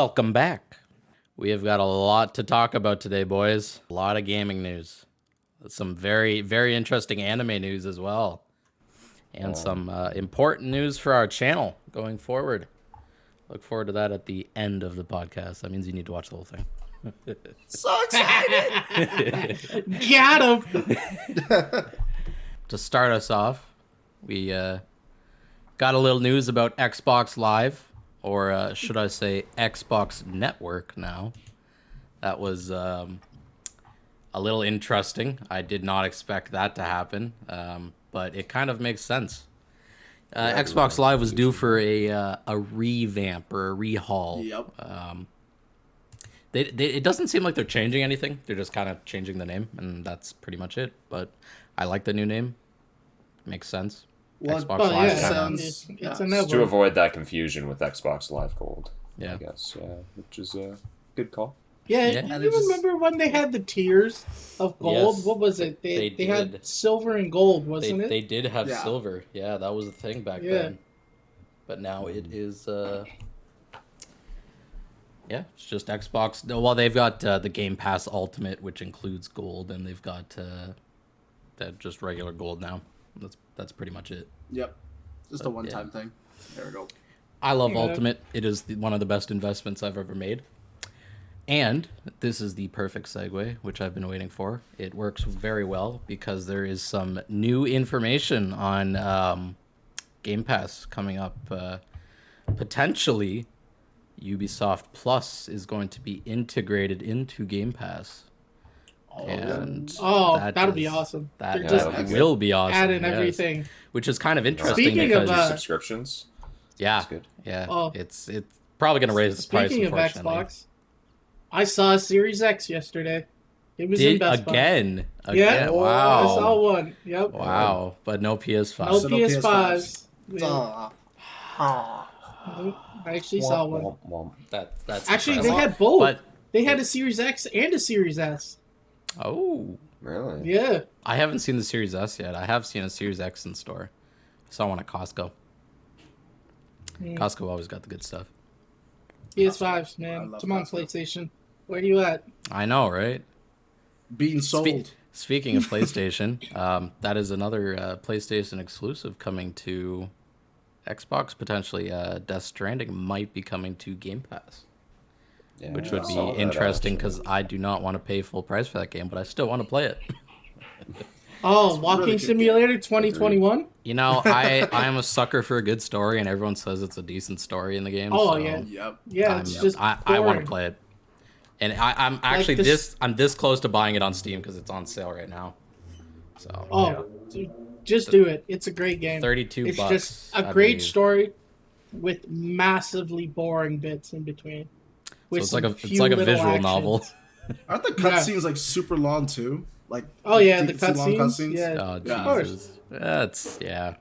Welcome back. We have got a lot to talk about today, boys. A lot of gaming news. Some very, very interesting anime news as well. And some important news for our channel going forward. Look forward to that at the end of the podcast. That means you need to watch the whole thing. So excited! Got him! To start us off, we got a little news about Xbox Live, or should I say Xbox Network now. That was a little interesting. I did not expect that to happen, but it kind of makes sense. Xbox Live was due for a revamp or a rehaul. Yep. It doesn't seem like they're changing anything. They're just kind of changing the name, and that's pretty much it. But I like the new name. Makes sense. Well, Xbox Oh, Live yeah, sounds- it's yeah. a It's To network. avoid that confusion with Xbox Live Gold, Yeah. I guess, which is a good call. Yeah, Yeah. you And it just- remember when they had the tiers of gold? Yes, What was it? they They had did. silver and gold, wasn't it? They did have Yeah. silver. Yeah, that was a thing back Yeah. then. But now it is... yeah, it's just Xbox. Well, they've got the Game Pass Ultimate, which includes gold, and they've got that just regular gold now. That's pretty much it. Yep. Just a one-time thing. There we go. I love Yeah. Ultimate. It is one of the best investments I've ever made. And this is the perfect segue, which I've been waiting for. It works very well because there is some new information on Game Pass coming up. Potentially, Ubisoft Plus is going to be integrated into Game Pass. And Oh, that that'll be is- awesome. That They're just will be awesome. adding yes. everything. Which is kind of interesting Speaking of, because Subscriptions. yeah, That's good. yeah, Oh. it's probably going to raise the price. Speaking of Unfortunately. Xbox, I saw a Series X yesterday. It was in Did Best Buy. again? Yeah, Wow. I saw one. Yep. Wow, but no PS5. No So no PS5s. Aw. I actually saw one. Womp, womp. That's Actually, they impressive. had both. But They had a Series X and a Series S. oh, Really? Yeah. I haven't seen the Series S yet. I have seen a Series X in store. I saw one at Costco. Costco always got the good stuff. PS5s, I man. love Come on, Costco. PlayStation. Where you at? I know, right? Being sold. Speaking of PlayStation, that is another PlayStation exclusive coming to Xbox. Potentially, Death Stranding might be coming to Game Pass. Yeah, Which I would be saw that, interesting actually. because I do not want to pay full price for that game, but I still want to play it. Oh, It's Walking really good Simulator 2021? You know, I am a sucker for a good story, and everyone says it's a decent story in the game. Oh, so yeah. Yep. Yeah, I'm- it's just I want boring. to play it, and I'm actually this- I'm this close to buying it on Steam because it's on sale right now. So Oh, dude, just do it. It's a great game. $32. It's just a I great believe. story with massively boring bits in between. So With it's like some a few little visual actions. novel. Aren't the Yeah. cutscenes like super long too? Like Oh yeah, the ridiculously long cutscenes. Yeah. Oh Yeah. Of course. Jesus, that's yeah.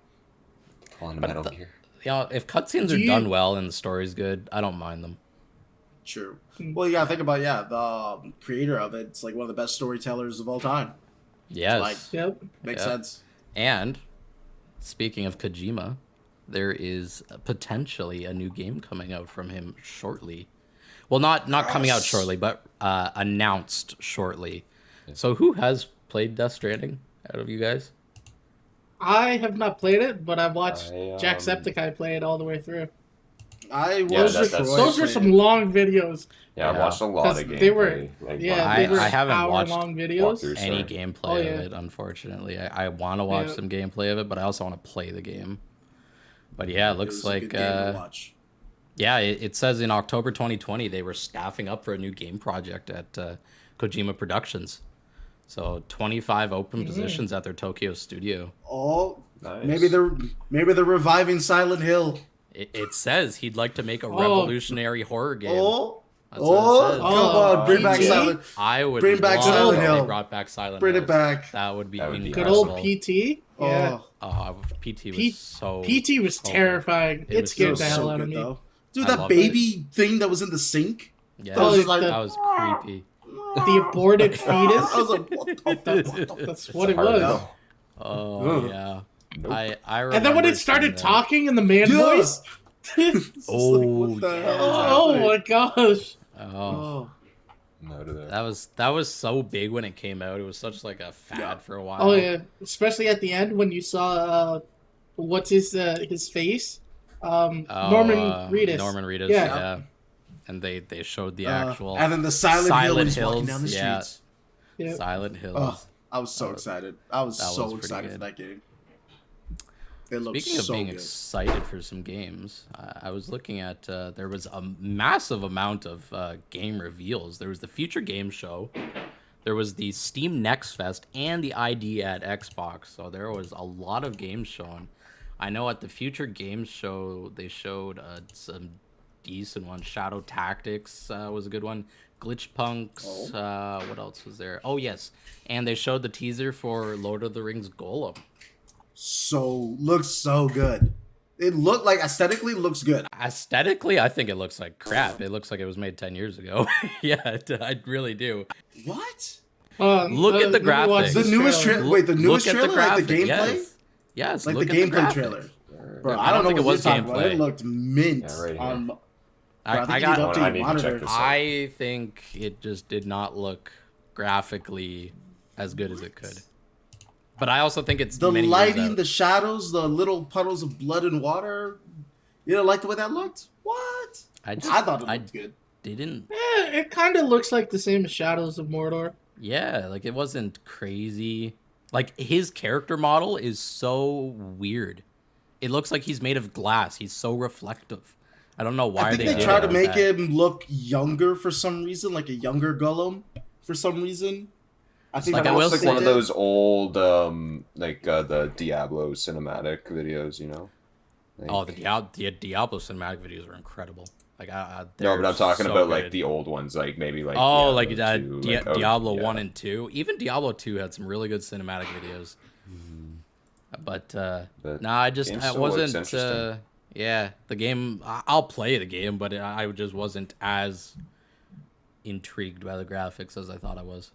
On But Metal the- Gear. You know, if cutscenes Do are you- done well and the story's good, I don't mind them. True. Hmm. Well, you gotta think about the creator of it. It's like one of the best storytellers of all time. Yes. Like- Yep. Makes Yeah. sense. And speaking of Kojima, there is potentially a new game coming out from him shortly. Well, not coming out Yes. shortly, but announced shortly. So who has played Death Stranding out of you guys? I have not played it, but I've watched I, Jacksepticeye play it all the way through. I Yeah, was that's- Those are some long videos. Yeah, I've Yeah. watched a lot 'Cause of gameplay. they were- like, Yeah, I- they were I haven't watched hour-long videos. walkthroughs. Any Sure. gameplay Oh, yeah. of it, unfortunately. I want to watch Yeah. some gameplay of it, but I also want to play the game. But yeah, it looks like yeah, it says in October 2020 they were staffing up for a new game project at Kojima Productions. So 25 open positions at their Tokyo studio. Oh, Nice. maybe they're reviving Silent Hill. It says he'd like to make a Oh. revolutionary horror game. Oh, That's what it says. come on, bring back PT? Silent. I would Bring back love Silent if they Hill. brought back Silent Bring Hill. it back. That would be That would be Good incredible. old PT. Yeah. PT was P- so PT was so good. terrifying. It It was scared so the hell so out of good me. though. Dude, I that love baby thing that was in the sink. Yeah, That was just like like the- that was creepy. The aborted fetus. I was like, what the fuck? That's what it hard was. no. Oh Ugh. yeah. Nope. I And then when remember it started seeing that. talking in the man Yeah. voice, It's just like, Oh, what the yeah. hell is Oh happening? my gosh. Oh, Oh. No to that. that was so big when it came out. It was such like a fad Yeah. for a while. Oh yeah, especially at the end when you saw what's his face, Norman Reedus. Norman Reedus, Yeah. yeah. And they showed the actual And then the Silent Hill when he's walking Hills, down the yeah. streets. Yeah. Silent Hills. Oh, I was so excited. I was that so was pretty excited for good. that game. It looked Speaking of so being good. excited for some games, I was looking at there was a massive amount of game reveals. There was the Future Game Show, there was the Steam Next Fest, and the ID at Xbox. So there was a lot of games shown. I know at the Future Games Show they showed some decent ones. Shadow Tactics was a good one. Glitch Punks. What else was there? Oh yes, and they showed the teaser for Lord of the Rings Gollum. Looks so good. It looked like aesthetically looks good. Aesthetically, I think it looks like crap. It looks like it was made 10 years ago. Yeah, I really do. What? Look at the let me watch graphics. this The newest trailer. trailer? Wait, the newest Look at trailer? Like the graphic- gameplay? Yes, Like look the at gameplay graphics. trailer. Bro, I I don't don't know think what it was you're talking about. gameplay. It looked mint Yeah, right on. here. Bro, I I think got- you need to I update need your to check monitor. this. I think it just did not look graphically as good as it could. But I also think it's The many years lighting, out. the shadows, the little puddles of blood and water. You don't like the way that looked? What? I thought it looked good. didn't. It kind of looks like the same as Shadows of Mordor. Yeah, like it wasn't crazy. Like his character model is so weird. It looks like he's made of glass. He's so reflective. I don't know why I think they they did tried it to like make that. him look younger for some reason, like a younger Gollum for some reason. I think Like, that I will was It's like say one of did. those old, the Diablo cinematic videos, you know? Like, Oh, the Diablo cinematic videos are incredible. Like, no, they're but I'm talking so about good. like the old ones, like maybe like Oh, Diablo like 2, like, oh, Diablo yeah. 1 and 2. Even Diablo 2 had some really good cinematic videos. But nah, I game I still looks wasn't. interesting. Yeah, the game. I'll play the game, but I just wasn't as intrigued by the graphics as I thought I was.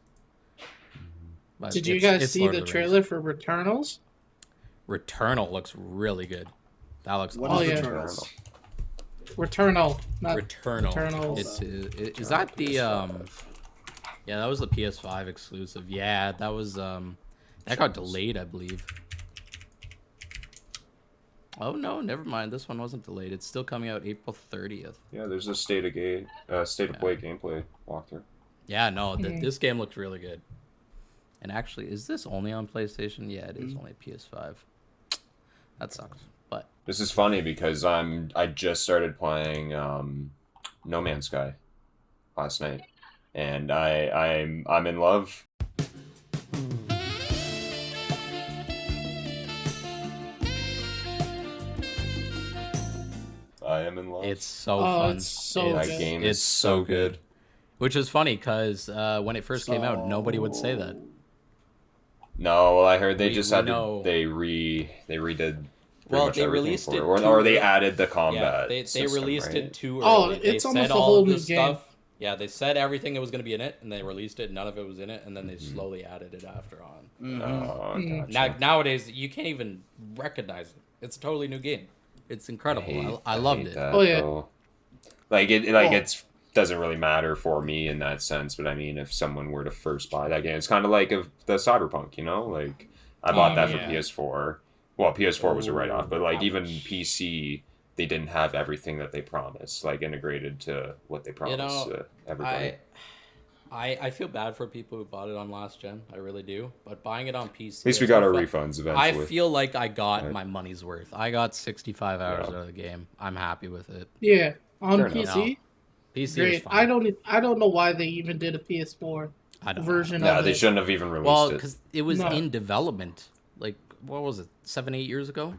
But Did you it's- guys it's see Lord the of Rings. trailer for Returnals? Returnal looks really good. That looks What awesome. is yeah. Returnals? Returnal, not Returnal. Returnals. Is that the Yeah, that was the PS5 exclusive. Yeah, that was that got delayed, I believe. Oh no, never mind. This one wasn't delayed. It's still coming out April 30th. Yeah, there's a state of play gameplay walkthrough. Yeah, no, Mhm. this game looked really good. And actually, is this only on PlayStation? Yeah, it is only PS5. That sucks. But This is funny because I just started playing No Man's Sky last night, and I'm in love. I am in love. it's so Oh, fun. it's so that good. game It's is so good. Which is funny because when it first came out, nobody would say that. No, well, I heard they We- just we had know. to they redid. Pretty Well, much they everything released for it or too they early. added the Yeah, combat. they system, released right? it too early. Oh, They it's almost said a all whole of new this game. stuff. Yeah, they said everything that was going to be in it, and they released it. None of it was in it, and then they slowly added it after on. Oh, Mm. gotcha. Nowadays, you can't even recognize it. It's a totally new game. It's incredible. I loved hate it. that, Oh, yeah. though. Like it's doesn't really matter for me in that sense, but I mean, if someone were to first buy that game, it's kind of like of the Cyberpunk, you know, like I bought that for yeah. PS4. Well, PS4 was a write-off, but like even ouch. PC, they didn't have everything that they promised, like integrated to what they promised to everybody. I feel bad for people who bought it on last gen. I really do. But buying it on PC, At least we I got our felt- refunds I eventually. feel like I got Right. my money's worth. I got 65 hours Yeah. out of the game. I'm happy with it. Yeah, on Fair enough. PC. PC was Great. fine. I don't know why they even did a PS4 I don't know. version Yeah, of they it. shouldn't have even released Well, it. because it was No. in development. Like, what was it? 7-8 years ago?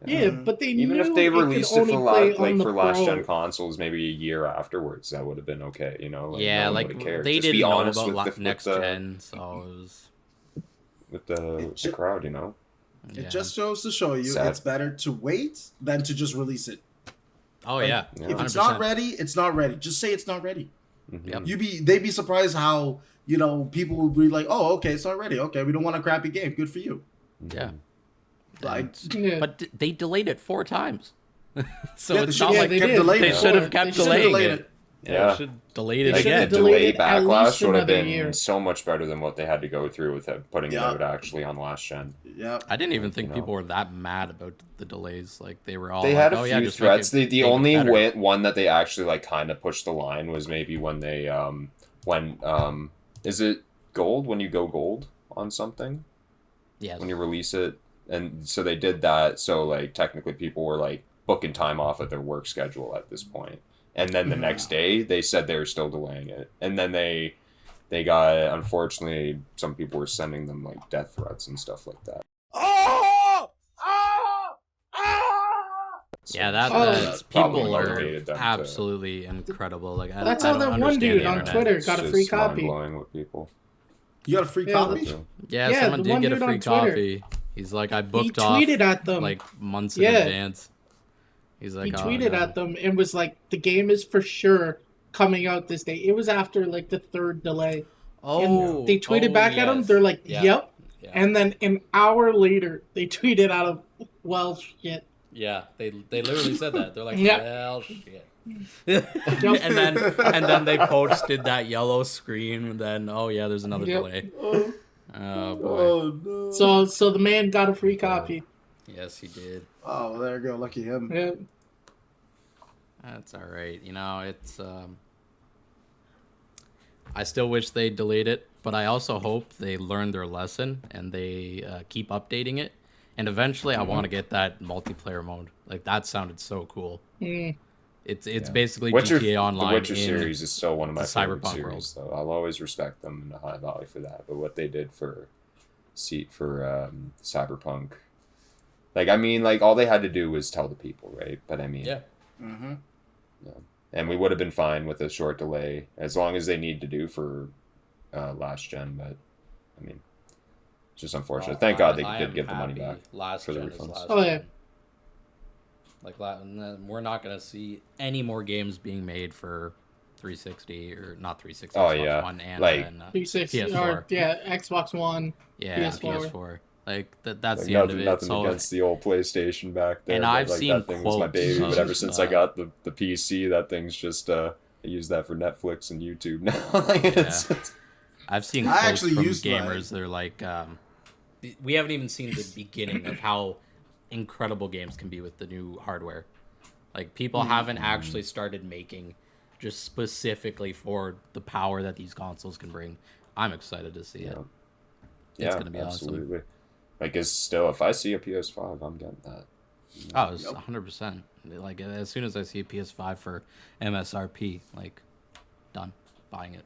Yeah, but they Even knew if they it could released it only for play like on the for last gen Pro. consoles, maybe a year afterwards, that would have been okay. You know, like, Yeah, no one like would've cared. they Just be didn't know honest about with the, next with the, gen, so it was. with the crowd, you know. Yeah. It just goes to show you Sad. it's better to wait than to just release it. Oh yeah. Yeah. If it's not ready, it's not ready. Just say it's not ready. Yep. They'd be surprised how, people would be like, oh, okay, it's not ready. Okay, we don't want a crappy game. Good for you. Yeah. Like, Yeah. But they delayed it 4 times. So Yeah, it's they not should- like they kept did. delaying they it. should have They kept should've delaying delayed it. it. Yeah, Yeah. should delay it They Like should've again. the delayed delay it at backlash least would have another been year. so much better than what they had to go through with it, putting it Yeah. out actually on last gen. Yeah. I didn't even think know. people were that mad about the delays. Like they were all They like, had a oh, few yeah, just threats. Make it, The make it only better. one that they actually like kind of pushed the line was maybe when they is it gold when you go gold on something Yes. when you release it, and so they did that. So like technically people were like booking time off of their work schedule at this point. And then the next day they said they were still delaying it, and then they got, unfortunately, some people were sending them like death threats and stuff like that. So Yeah, that Oh. that's probably people are motivated them to- absolutely incredible. Like That's I how don't that one understand dude the on internet. Twitter It's got a free just copy. mind-blowing with people. You got a free Yeah, copy? So, Yeah, Yeah, someone the did one get a dude free on Twitter. copy. He's like, I He booked off tweeted at them. like months in Yeah. advance. He's like, He oh, tweeted no. at them and was like, "The game is for sure coming out this day." It was after like the third delay. Oh, And they tweeted oh, back at him. yes. They're like, Yeah. "Yep." Yeah. And then an hour later, they tweeted at him, "Well, shit." Yeah, they literally said that. They're like, Yep. well, shit. and then they posted that yellow screen. And then, oh yeah, there's another Yep. delay. Oh, Oh boy. oh no. So the man got a free copy. Yes, he did. Oh, there you go. Lucky him. Yeah. That's all right. You know, it's. I still wish they delayed it, but I also hope they learn their lesson and they keep updating it. And eventually, I want to get that multiplayer mode. Like that sounded so cool. Mm. It's yeah. basically Witcher, GTA Online. the Witcher in series is still one of my the favorite Cyberpunk series, though. I'll always respect them in the High Valley for that. But what they did for Cyberpunk, like I mean, like all they had to do was tell the people, right? But I mean, Yeah. Mm-hmm. and we would have been fine with a short delay as long as they need to do for last gen. But I mean, it's just unfortunate. Thank God they I did am get the money happy back. Last for the gen is refunds. last Oh, yeah. gen. Like and then we're not gonna see any more games being made for 360 or not 360. Oh, Xbox yeah. One and Like, 360 PS4. or Xbox One. yeah, PS4. PS4. Like that's Like the end of nothing it. So against the old PlayStation back there. And but, I've like, seen that thing was my quotes baby. But of, ever since I got the PC, that thing's just I use that for Netflix and YouTube now. Like, it's- I've seen I quotes actually from used gamers. They're like, we haven't even seen the beginning of how incredible games can be with the new hardware. Like people haven't actually started making just specifically for the power that these consoles can bring. I'm excited to see it. It's gonna be absolutely. awesome. Like, it's still, if I see a PS5, I'm getting that. Oh, it's 100%. Like as soon as I see a PS5 for MSRP, like done buying it.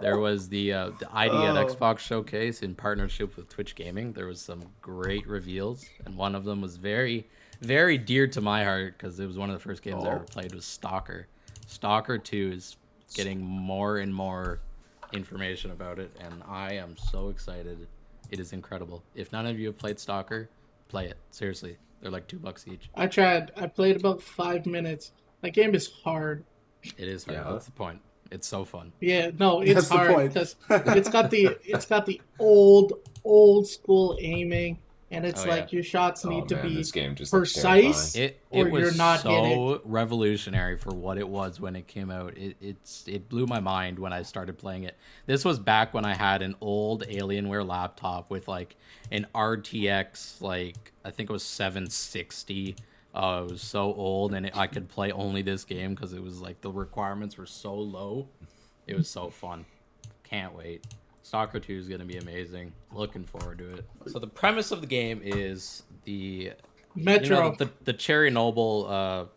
There was the ID at Xbox Showcase in partnership with TwitchGaming. There was some great reveals, and one of them was very, very dear to my heart because it was one of the first games I ever played. Was Stalker. Stalker 2 is getting more and more information about it, and I am so excited. It is incredible. If none of you have played Stalker, play it. Seriously, they're like $2 each. I tried. I played about 5 minutes. That game is hard. It is hard. Yeah. That's the point. It's so fun. Yeah, no, it's That's the hard point. because it's got the old school aiming, and it's Oh, like your shots need to be this game just looks precise. terrifying. It Or was you're not so revolutionary for what it was when it came out. It blew my mind when I started playing it. This was back when I had an old Alienware laptop with like an RTX, like I think it was 760. It was so old, and I could play only this game because it was like the requirements were so low. It was so fun. Can't wait. Stalker 2 is going to be amazing. Looking forward to it. So the premise of the game is the Metro. the Chernobyl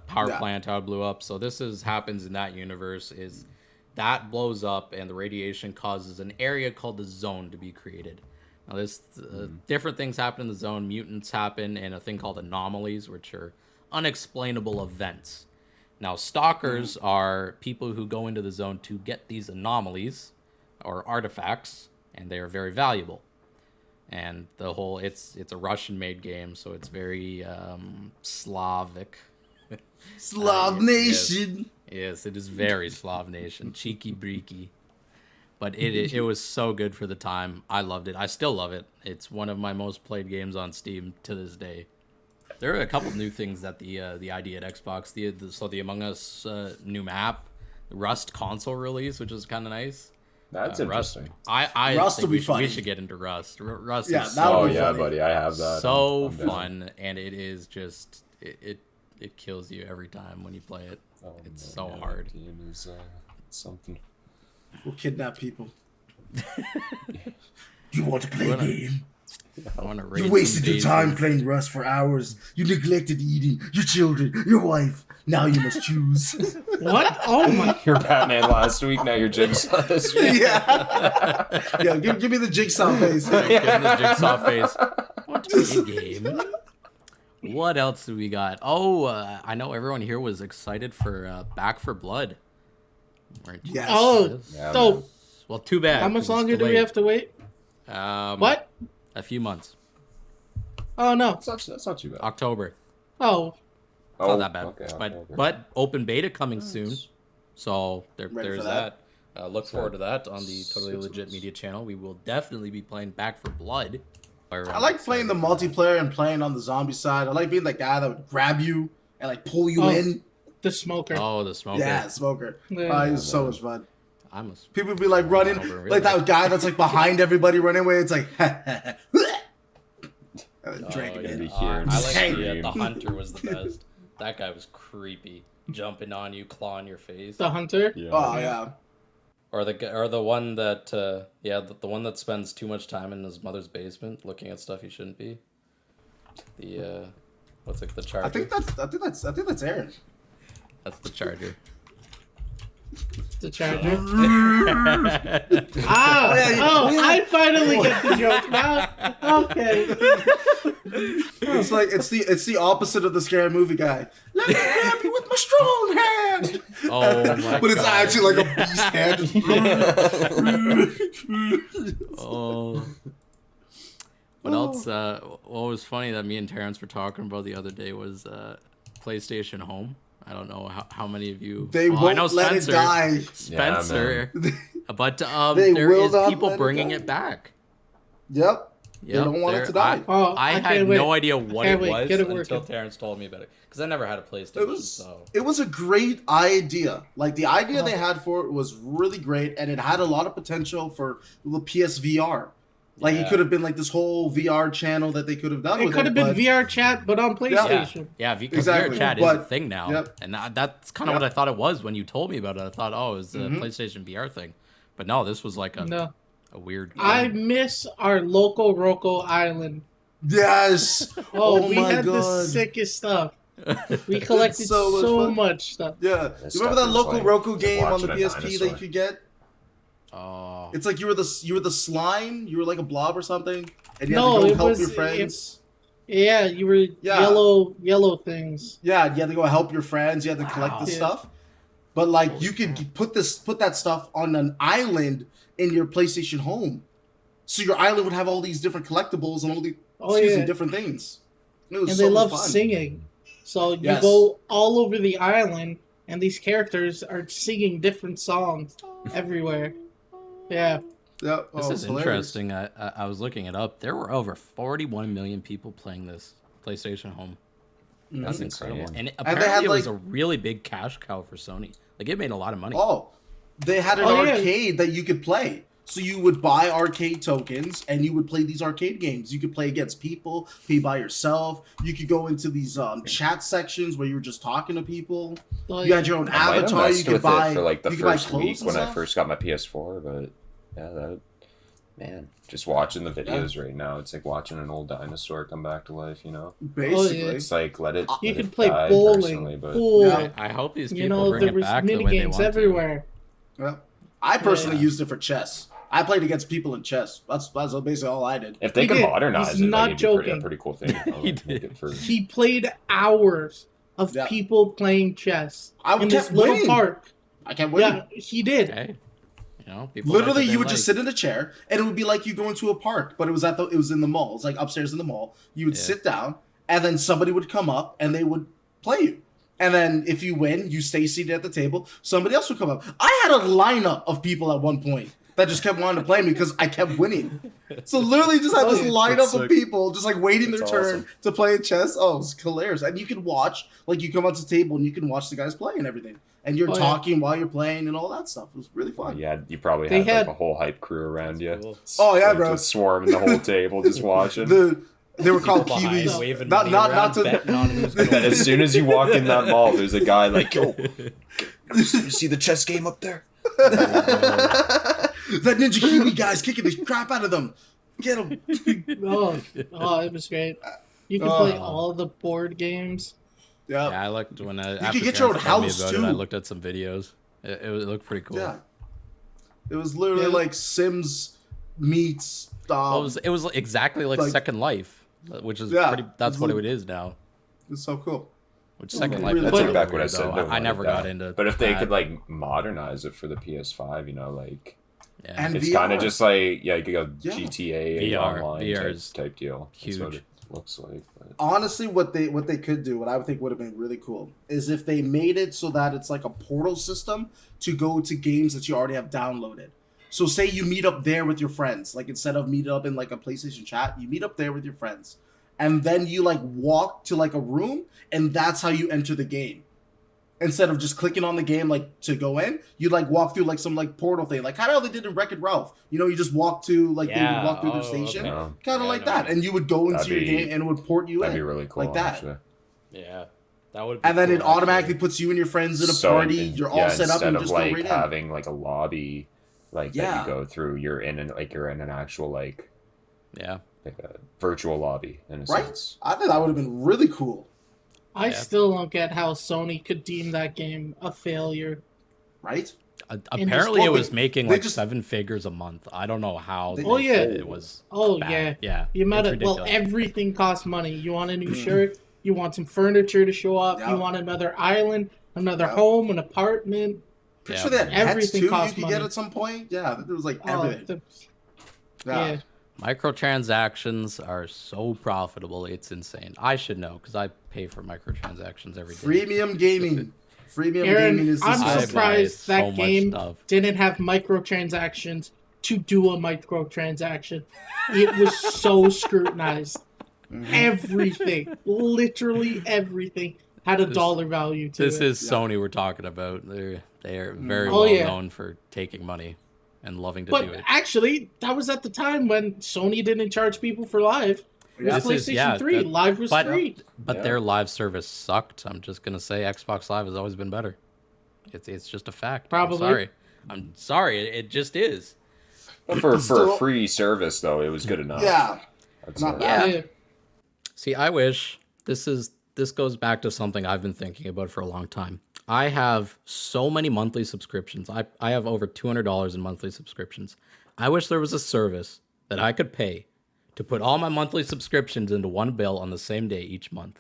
power Yeah. plant how it blew up. So happens in that universe is that blows up and the radiation causes an area called the zone to be created. Now this different things happen in the zone. Mutants happen and a thing called anomalies, which are unexplainable events. Now stalkers are people who go into the zone to get these anomalies or artifacts, and they are very valuable. And the whole it's a Russian-made game, so it's very Slavic. Slav Nation. Yes, it is very Slav Nation, cheeky breeky. But it was so good for the time. I loved it. I still love it. It's one of my most played games on Steam to this day. There are a couple new things that the ID at Xbox. The Among Us new map, the Rust console release, which is kind of nice. That's Rust. interesting. I Rust think will be funny. we should get into Rust. Rust Yeah, is that would Oh be yeah, funny. buddy, I have that. so I'm down. fun, and it is just it kills you every time when you play it. Oh, It's man, so yeah, hard. that game is something. We'll kidnap people. You want to play a game? I want to You raid wasted some your time bases. playing Rust for hours. You neglected eating your children, your wife. Now you must choose. What? Oh my! You're Batman last week, now you're Jigsaw this week. yeah. Yeah, give me the jigsaw face. Give him the jigsaw face. Want to play a game? What else do we got? Oh, I know everyone here was excited for Back for Blood. Weren't you? Yes. Oh, Yeah, so Well, too bad. how much longer do we have to wait? What? A few months. Oh no! That's not too bad. October. Oh, It's not that bad. okay, but but open beta coming soon. So Ready there's for that. that. Look forward to that on the Totally 6 Legit months. Media channel. We will definitely be playing Back for Blood. I like playing the multiplayer and playing on the zombie side. I like being the guy that would grab you and like pull you Oh. in. the smoker. Oh, the smoker. Yeah, smoker. Yeah. It was so much fun. I'm a People would be like running, Over in real like that life. guy that's like behind everybody running away. It's like, drink Oh, it yeah. in. Here I like scream. the hunter was the best. That guy was creepy, jumping on you, clawing your face. The hunter. Yeah. Oh yeah. Or the one that the one that spends too much time in his mother's basement looking at stuff he shouldn't be. The what's it, the charger? I think that's Aaron. That's the charger. The charger. Oh, Ah! yeah, Oh, yeah. I finally get the joke now. Okay. It's like it's the opposite of the scary movie guy. Let me grab you with my strong hand. Oh my But it's God. actually like a beast hand. Oh. What else? What was funny that me and Terrence were talking about the other day was PlayStation Home. I don't know how many of you. They I won't know let it Spencer. die. Spencer. But They there will is not people let it bringing die. it back. Yep. They Yep, don't want it there- to die. Oh, I I had can't wait. no idea what Can't it wait. was Get it until working. Terrence told me about it. Because I never had a PlayStation. It was a great idea. Like the idea they Uh-huh. had for it was really great, and it had a lot of potential for the PSVR. Like it Yeah. could have been like this whole VR channel that they could have done. It with could have been but- VR chat, but on PlayStation. Yeah, because Exactly, VR chat is a but- thing now. yep. And that's kind of Yep. what I thought it was when you told me about it. I thought, oh, it was a Mhm. PlayStation VR thing. But no, this was like No, a weird I thing. miss our local Roco Island. Yes. Oh, we my had the God. sickest stuff. We collected So much so fun. much stuff. Yeah. This You remember stuff that is local like Roku game on the watching a PSP that you dinosaur. could get? Oh. It's like you were the slime. You were like a blob or something, and you No, had to it go help was- your friends. Yeah, you were Yeah. yellow things. Yeah, you had to go help your friends. You had to collect Wow. this Yeah. stuff. But like you could put that stuff on an island in your PlayStation Home, so your island would have all these different collectibles and all these Oh yeah, different things. It was and so they much love fun. singing. So you Yes. go all over the island, and these characters are singing different songs everywhere. Yeah, Yeah, This oh, is hilarious. interesting. I was looking it up. There were over 41 million people playing this PlayStation Home. Mhm. That's That's incredible. insane. And they apparently had, it was like- a really big cash cow for Sony. Like it made a lot of money. Oh, they had an Oh, yeah. arcade that you could play. So you would buy arcade tokens and you would play these arcade games. You could play against people, play by yourself. You could go into these chat sections where you were just talking to people. oh, You yeah. had your own I might have avatar. You messed could with buy it for like the you could buy first clothes week and when I stuff. first got my PS4, but yeah, man, just watching the videos right now, it's like watching an old dinosaur come back to life. You know, Basically. it's like let it. You let could it play die bowling, personally, but pool. Yeah. I hope these people You know, bring there it was back the mini way they games want everywhere. Yeah. I personally Yeah. used it for chess. I played against people in chess. That's basically all I did. if they He could did. modernize He's it, not like, it'd be pretty, a joking. pretty cool thing. You know, He like, make did. it for- He played hours of Yeah. people playing chess I in this kept little winning. park. I can't win. Yeah, he did. to. Okay. You know, people like Literally, what they you would just like. sit in a chair, and it would be like you going to a park, but it was in the mall. It's like upstairs in the mall. You would Yeah. sit down, and then somebody would come up, and they would play you. And then if you win, you stay seated at the table. Somebody else would come up. I had a lineup of people at one point. that just kept wanting to play me because I kept winning. So literally just had this lineup That's of sick. people just like waiting their That's turn awesome. to play chess. Oh, it's hilarious. And you can watch, like you come up to the table and you can watch the guys play and everything. And you're Oh, yeah. talking while you're playing and all that stuff. It was really fun. Yeah, you probably They had had- like a whole hype crew around you. Cool. Oh, yeah, Like, bro. just swarming the whole table, just watching. They were called Behind, Kiwis. waving Not money not around, not to betting on who's gonna And as win. soon as you walk in that mall, there's a guy like, yo, you see the chess game up there? that Ninja Kiwi guy's kicking the crap out of them. Get him. Oh, it was great. You can play all the board games. Yeah. Yeah, I looked when I. You could get your own house, about too. It, I looked at some videos. It looked pretty cool. Yeah. It was literally Yeah. like Sims meets. Well, it was exactly like, like- Second Life, which is Yeah, pretty. That's it's what like- it is now. It's so cool. Which Oh, Second man. Life. That's is like a back little what I weird, said. though. Don't I worry never about got that. into. But if they that. could like modernize it for the PS5, you know, like yeah. And it's VR. kind of just like you could go Yeah. GTA VR online is type deal. That's what huge. it looks like. But Honestly, what they could do, what I would think would have been really cool, is if they made it so that it's like a portal system to go to games that you already have downloaded. So say you meet up there with your friends, like instead of meet up in like a PlayStation chat, you meet up there with your friends. And then you like walk to like a room and that's how you enter the game. Instead of just clicking on the game like to go in, you like walk through like some like portal thing, like kind of how they did in Wreck-It Ralph. You know, you just walk to like they Yeah, would walk through their oh, station, okay. no, kind of Yeah, like no. that, and you would go into That'd your be- game and it would port you that'd in be really cool. like that. Actually. Yeah, that would. Be And then cool, it automatically actually. puts you and your friends in a So, party. and- You're all yeah, set up and instead you of just like go right in. having like a lobby, like that Yeah. you go through. You're in an actual like Yeah. a virtual lobby in a Right? sense. I think that would have been really cool, I Yeah. still don't get how Sony could deem that game a failure. right? Apparently, well, it was they- making they like just- 7 figures a month. I don't know how. They- they Oh, yeah. said it was. Oh bad. yeah, Yeah. you might it's have. Well, ridiculous. everything costs money. You want a new shirt. You want some furniture to show off. Yeah. You want another island, another Yeah. home, an apartment. Pretty Yeah. sure they had pets Everything too. You costs could get money. at some point. Yeah, there was like Oh, everything. yeah. Yeah. Microtransactions are so profitable. It's insane. I should know because I pay for microtransactions every day. Freemium gaming. Freemium Aaron, gaming is I'm this I buy surprised so that much game stuff. didn't have microtransactions to do a microtransaction. It was so scrutinized. Mm-hmm. Everything, literally everything, had a This- dollar value to This it. is Sony we're talking about. They're very Oh, well yeah. known for taking money and loving to do But it. actually, that was at the time when Sony didn't charge people for live. It was Yeah. This is- PlayStation yeah, 3. that- Live was but- free. But Yeah. their live service sucked. I'm just gonna say Xbox Live has always been better. It's just a fact. Probably. I'm sorry. It just is. But for Still- a free service though, it was good enough. Yeah. I'd Not say. bad. Yeah. See, I wish this goes back to something I've been thinking about for a long time. I have so many monthly subscriptions. I have over $200 in monthly subscriptions. I wish there was a service that I could pay to put all my monthly subscriptions into one bill on the same day each month.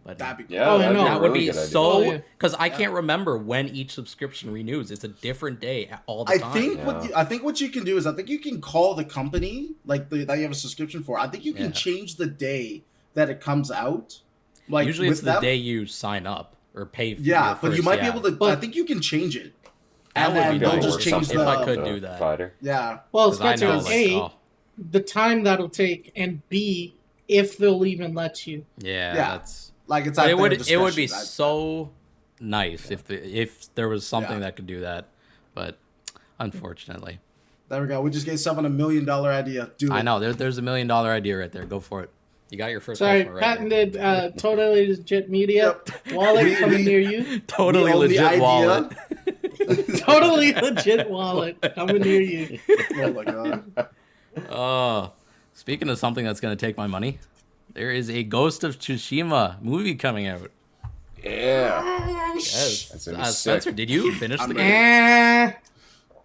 But That'd be cool. Yeah, Oh, I that'd know. be a that would really be good idea. so Oh, yeah. because I can't remember when each subscription renews. It's a different day all the I time. think Yeah. I think what you can do is I think you can call the company like that you have a subscription for. I think you can Yeah. change the day that it comes out. Like Usually it's with the them. day you sign up or pay. For Yeah, your but you first- might yeah. be able to. I But- think you can change it. That And would then be they'll dope. just Or change something. the. If I could do that. Provider. Yeah. Well, 'Cause I Spencer, know, like, A, oh, the time that'll take, and B, if they'll even let you. yeah, Yeah. that's. Like it's But at it their would be discretion. so nice if there was something Yeah. that could do that, but unfortunately, There we go. We just gave someone $1 million idea. Do it. I know there's $1 million idea right there. Go for it. You got your first. Sorry, customer right patented, totally legit media. Wallet We- coming we- near you. Totally We own the legit idea. wallet. Totally legit wallet coming near you. Oh my god. Oh, speaking of something that's gonna take my money, there is a Ghost of Tsushima movie coming out. Yeah. Yes. That's gonna be Spencer, sick. did you finish the I'm game? Eh,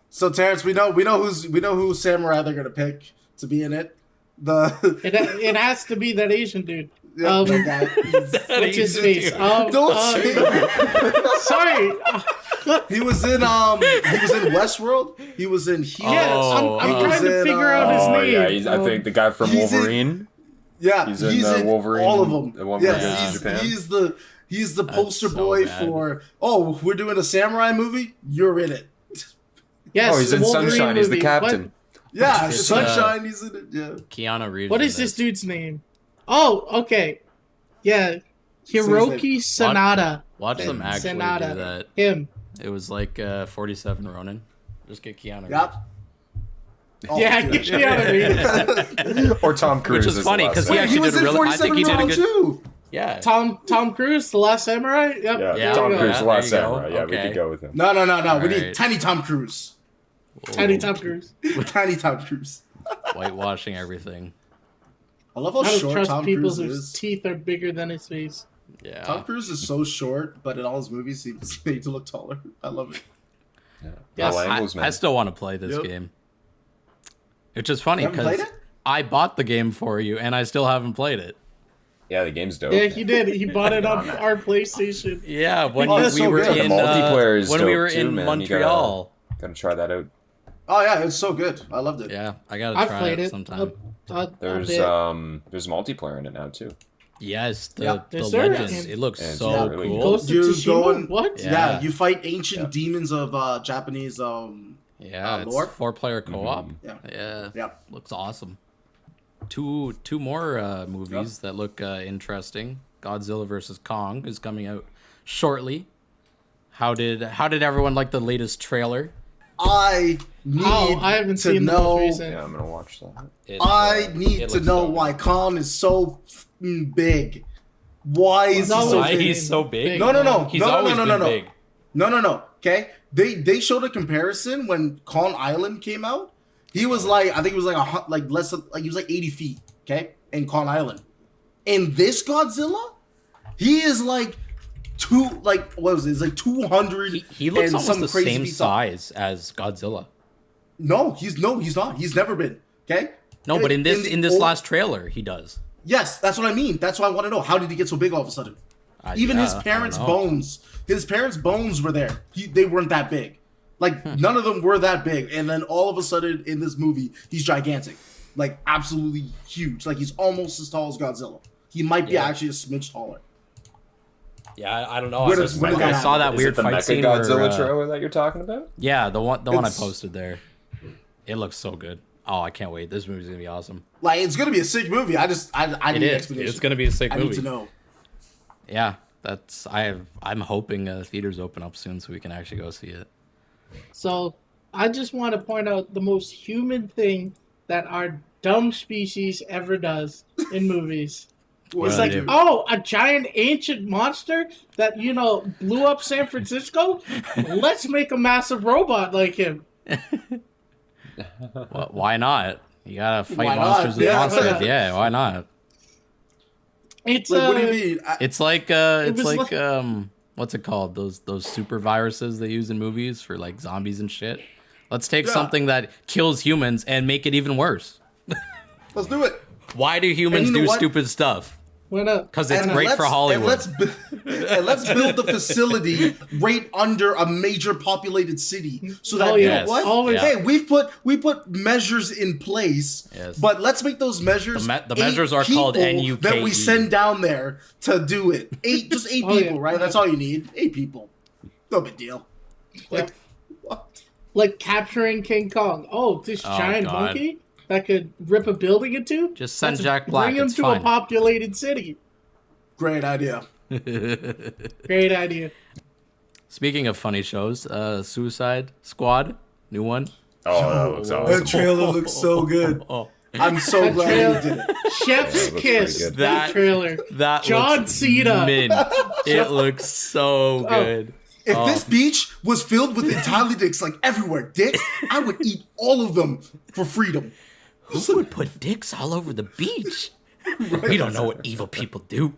So Terrence, we know who samurai they're gonna pick to be in it. The it has to be that Asian dude. yeah, that guy. He's- What's his Asian face? dude. Don't say that. Sorry. He was in Westworld. He was in here. Yeah, Oh, I'm he trying was to in, figure out his Oh name. yeah, I think the guy from He's in- Wolverine. Yeah, He's he's in, in Wolverine, all of them. the one where Yes, he goes to Japan. he's the poster so boy bad. for. Oh, we're doing a samurai movie. You're in it. Yes. Oh, he's in Wolverine Sunshine. He's the movie. captain. Yeah, It's, Sunshine. He's in it. Yeah. Keanu Reeves. What in is this dude's name? Oh, okay. Yeah. Hiroki Sanada. Watch them actually Sanada. do that. Him. It was like 47 Ronin. Just get Keanu. Yep. Oh, Yeah, dude. get Keanu Or Tom Cruise. Which is funny the last because one. he actually was did a in really. I 47 think he did a Ronin good. too. Yeah. Tom Cruise, The Last Samurai. Yep. Yeah, Yeah, Tom there we go. Cruise, The Last there you go. Samurai. Yeah, we Okay. could go with him. No. We Alright. need Tiny Tom Cruise. Tiny Tom Cruise. Tiny Tom Cruise. Whitewashing everything. I love how I don't short trust Tom people Cruise whose is. teeth are bigger than his face. Yeah. Tom Cruise is so short, but in all his movies, he's made to look taller. I love it. Yeah. Yes. All I angles, man. still want to play this Yep. game. Which is funny You haven't because played it? I bought the game for you and I still haven't played it. Yeah, the game's dope. Yeah, he did. He bought it on our PlayStation. Yeah, when Oh, it's we so were good. in The multiplayer is when we dope were too, in man. You Montreal. Gotta try that out. Oh yeah, it's so good. I loved it. Yeah, I gotta I've try played it it. sometime. There's bit. there's multiplayer in it now too. Yes, the Yeah. the Yes, sir. Legends. It looks And so it's really cool. Ghost of You Tsushima? go and- What? Yeah. Yeah, you fight ancient Yeah. demons of Japanese. Yeah, it's lore? 4-player co-op. Mhm. Yeah. Yeah, Yeah. looks awesome. Two more movies that look interesting. Godzilla vs Kong is coming out shortly. How did everyone like the latest trailer? I need I haven't to seen the know. most recent. Yeah, I'm gonna watch that. I need it to looks know so why good. Kong is so f***ing big. Why is he No, so Why big? he's so big? No. He's no, always no, no, been no. big. No. Okay, they showed a comparison when Kong Island came out. He was like, I think it was like less than, like he was like 80 feet. Okay, in Kong Island. In this Godzilla, he is like what was it? It's like 200. He looks and almost some the crazy same feet tall. size as Godzilla. No, he's not. He's never been. Okay. No, but in this old- last trailer, he does. Yes, that's what I mean. That's why I want to know. How did he get so big all of a sudden? Even his I don't parents' know. bones were there. They weren't that big. Like none of them were that big. And then all of a sudden in this movie, he's gigantic, like absolutely huge. Like he's almost as tall as Godzilla. He might be Yeah. actually a smidge taller. Yeah, I don't know. When I, does- when does I that saw that Is weird it the fight Mecha scene Godzilla where, trailer that you're talking about? yeah, the one I It's- posted there. It looks so good. Oh, I can't wait. This movie's gonna be awesome. Like it's gonna be a sick movie. I It need is. explanation. It's gonna be a sick I movie. need to know. Yeah, I'm hoping theaters open up soon so we can actually go see it. So I just want to point out the most human thing that our dumb species ever does in movies. What It's do like, they do? oh, a giant ancient monster that, blew up San Francisco? Let's make a massive robot like him. Well, why not? You gotta fight Why not? monsters with Yeah. monsters. Yeah, why not? It's Like, what do you mean? It's like was like- what's it called? Those super viruses they use in movies for like zombies and shit. Let's take Yeah. something that kills humans and make it even worse. Let's do it. Why do humans And you know do what? stupid stuff? Why not? Because it's And great for Hollywood. And let's build the facility right under a major populated city, so that Oh, you yes. know what? Always. Hey, we put measures in place, Yes. but let's make those measures. The 8 measures are called people NUKE. that we send down there to do it. Just eight Oh, people, yeah. right? That's all you need. 8 people. No big deal. Like, what? Like capturing King Kong. Oh, this Oh, giant God. monkey that could rip a building in two? Just send Let's Jack Black, Bring him it's to fine. a populated city. Great idea. Great idea. Speaking of funny shows, Suicide Squad, new one. Oh, that looks That awesome. trailer looks so good. Oh, I'm so That glad trailer- he did it. Chef's looks kiss. pretty good. That That- trailer. that John looks Cena. mint. It looks so good. If Oh. this beach was filled with entirely dicks, like everywhere, dicks, I would eat all of them for freedom. Who would put dicks all over the beach? We don't know what evil people do.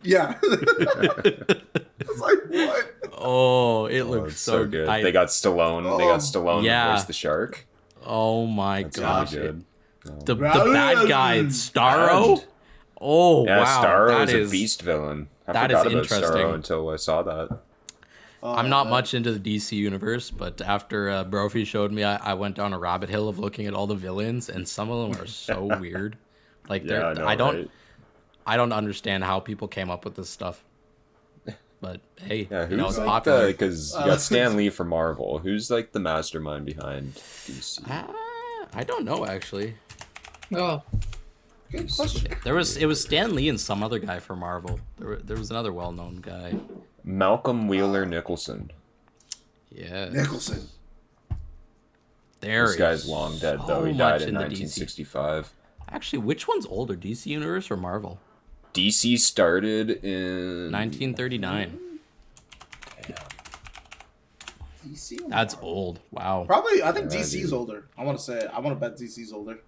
Yeah. It's like, what? Oh, it Oh, looks it's so good. I- They got Stallone. They got Stallone Yeah. to voice the shark. Oh my That's gosh. really good. The bad guy, Starro. Oh Yeah, wow, Starro that is a is. beast villain. I that forgot is about interesting. Starro until I saw that. I'm not much into the DC universe, but after Brophy showed me, I went down a rabbit hole of looking at all the villains, and some of them are so weird. Like Yeah, they're, I know, right? I don't understand how people came up with this stuff. but hey, Yeah, you know, who's it's like popular. because you got Stan Lee from Marvel. Who's like the mastermind behind DC? I don't know actually. Oh, Good question. It was Stan Lee and some other guy for Marvel. There was another well-known guy. Malcolm Wheeler Nicholson. Yeah. Nicholson. There This guy's long dead though. He died in the 1965. Actually, which one's older, DC Universe or Marvel? DC started in 1939. DC. That's old. Wow. Probably. I think Yeah, DC's dude. older. I want to bet DC's older.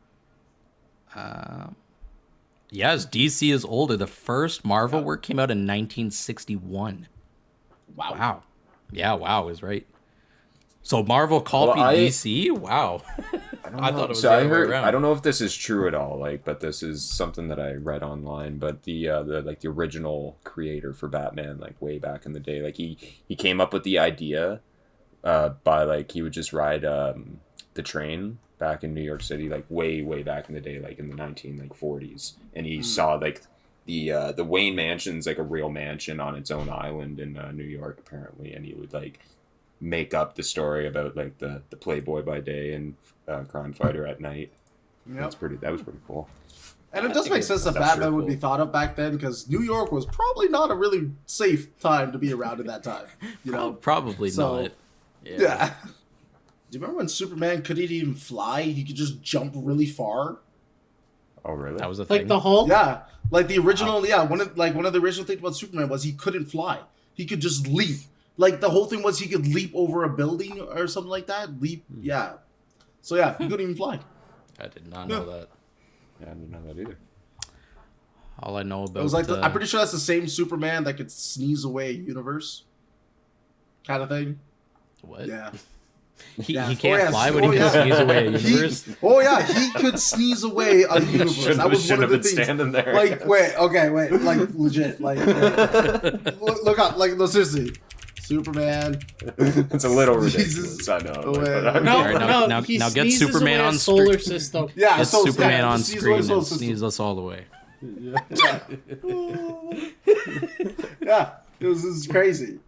Yes, DC is older. The first Marvel work came out in 1961. Wow. Wow. Yeah, wow is right. So Marvel copied DC? Wow. I thought it was so the I other way heard. around. I don't know if this is true at all. Like, but this is something that I read online. But the original creator for Batman, like way back in the day, like he came up with the idea, by like he would just ride the train back in New York City, like way back in the day, like in the 1940s, and he saw like the Wayne Mansion's like a real mansion on its own island in New York apparently, and he would like make up the story about like the Playboy by day and crime fighter at night. Yep. That was pretty cool. And it does make sense that that's Batman sure would be cool. thought of back then because New York was probably not a really safe time to be around at that time. You know? Probably So, not. Yeah. Do you remember when Superman couldn't even fly? He could just jump really far. Oh really? That was a like thing. the Hulk. Yeah, like the original. Yeah, one of the original things about Superman was he couldn't fly. He could just leap. Like the whole thing was he could leap over a building or something like that. Leap. Yeah. So yeah, he couldn't even fly. I did not know that. Yeah, I didn't know that either. All I know about It was like I'm pretty sure that's the same Superman that could sneeze away a universe, kind of thing. what? Yeah. He Yeah. can't Oh, yeah. fly, but he Oh, can yeah. sneeze away a universe. He could sneeze away a universe. Shouldn't That was one have of the been things. standing there. Like, wait, like legit, like, look up, like, no, seriously, Superman. It's a little Jesus. ridiculous. I know. Oh, like, yeah. but I'm- No, Alright, now- no, now- he now get sneezes Superman away a on solar screen. system. Yeah, Get so Superman yeah, on just sneeze screen away and solar system. sneeze us all the way. Yeah, this is crazy.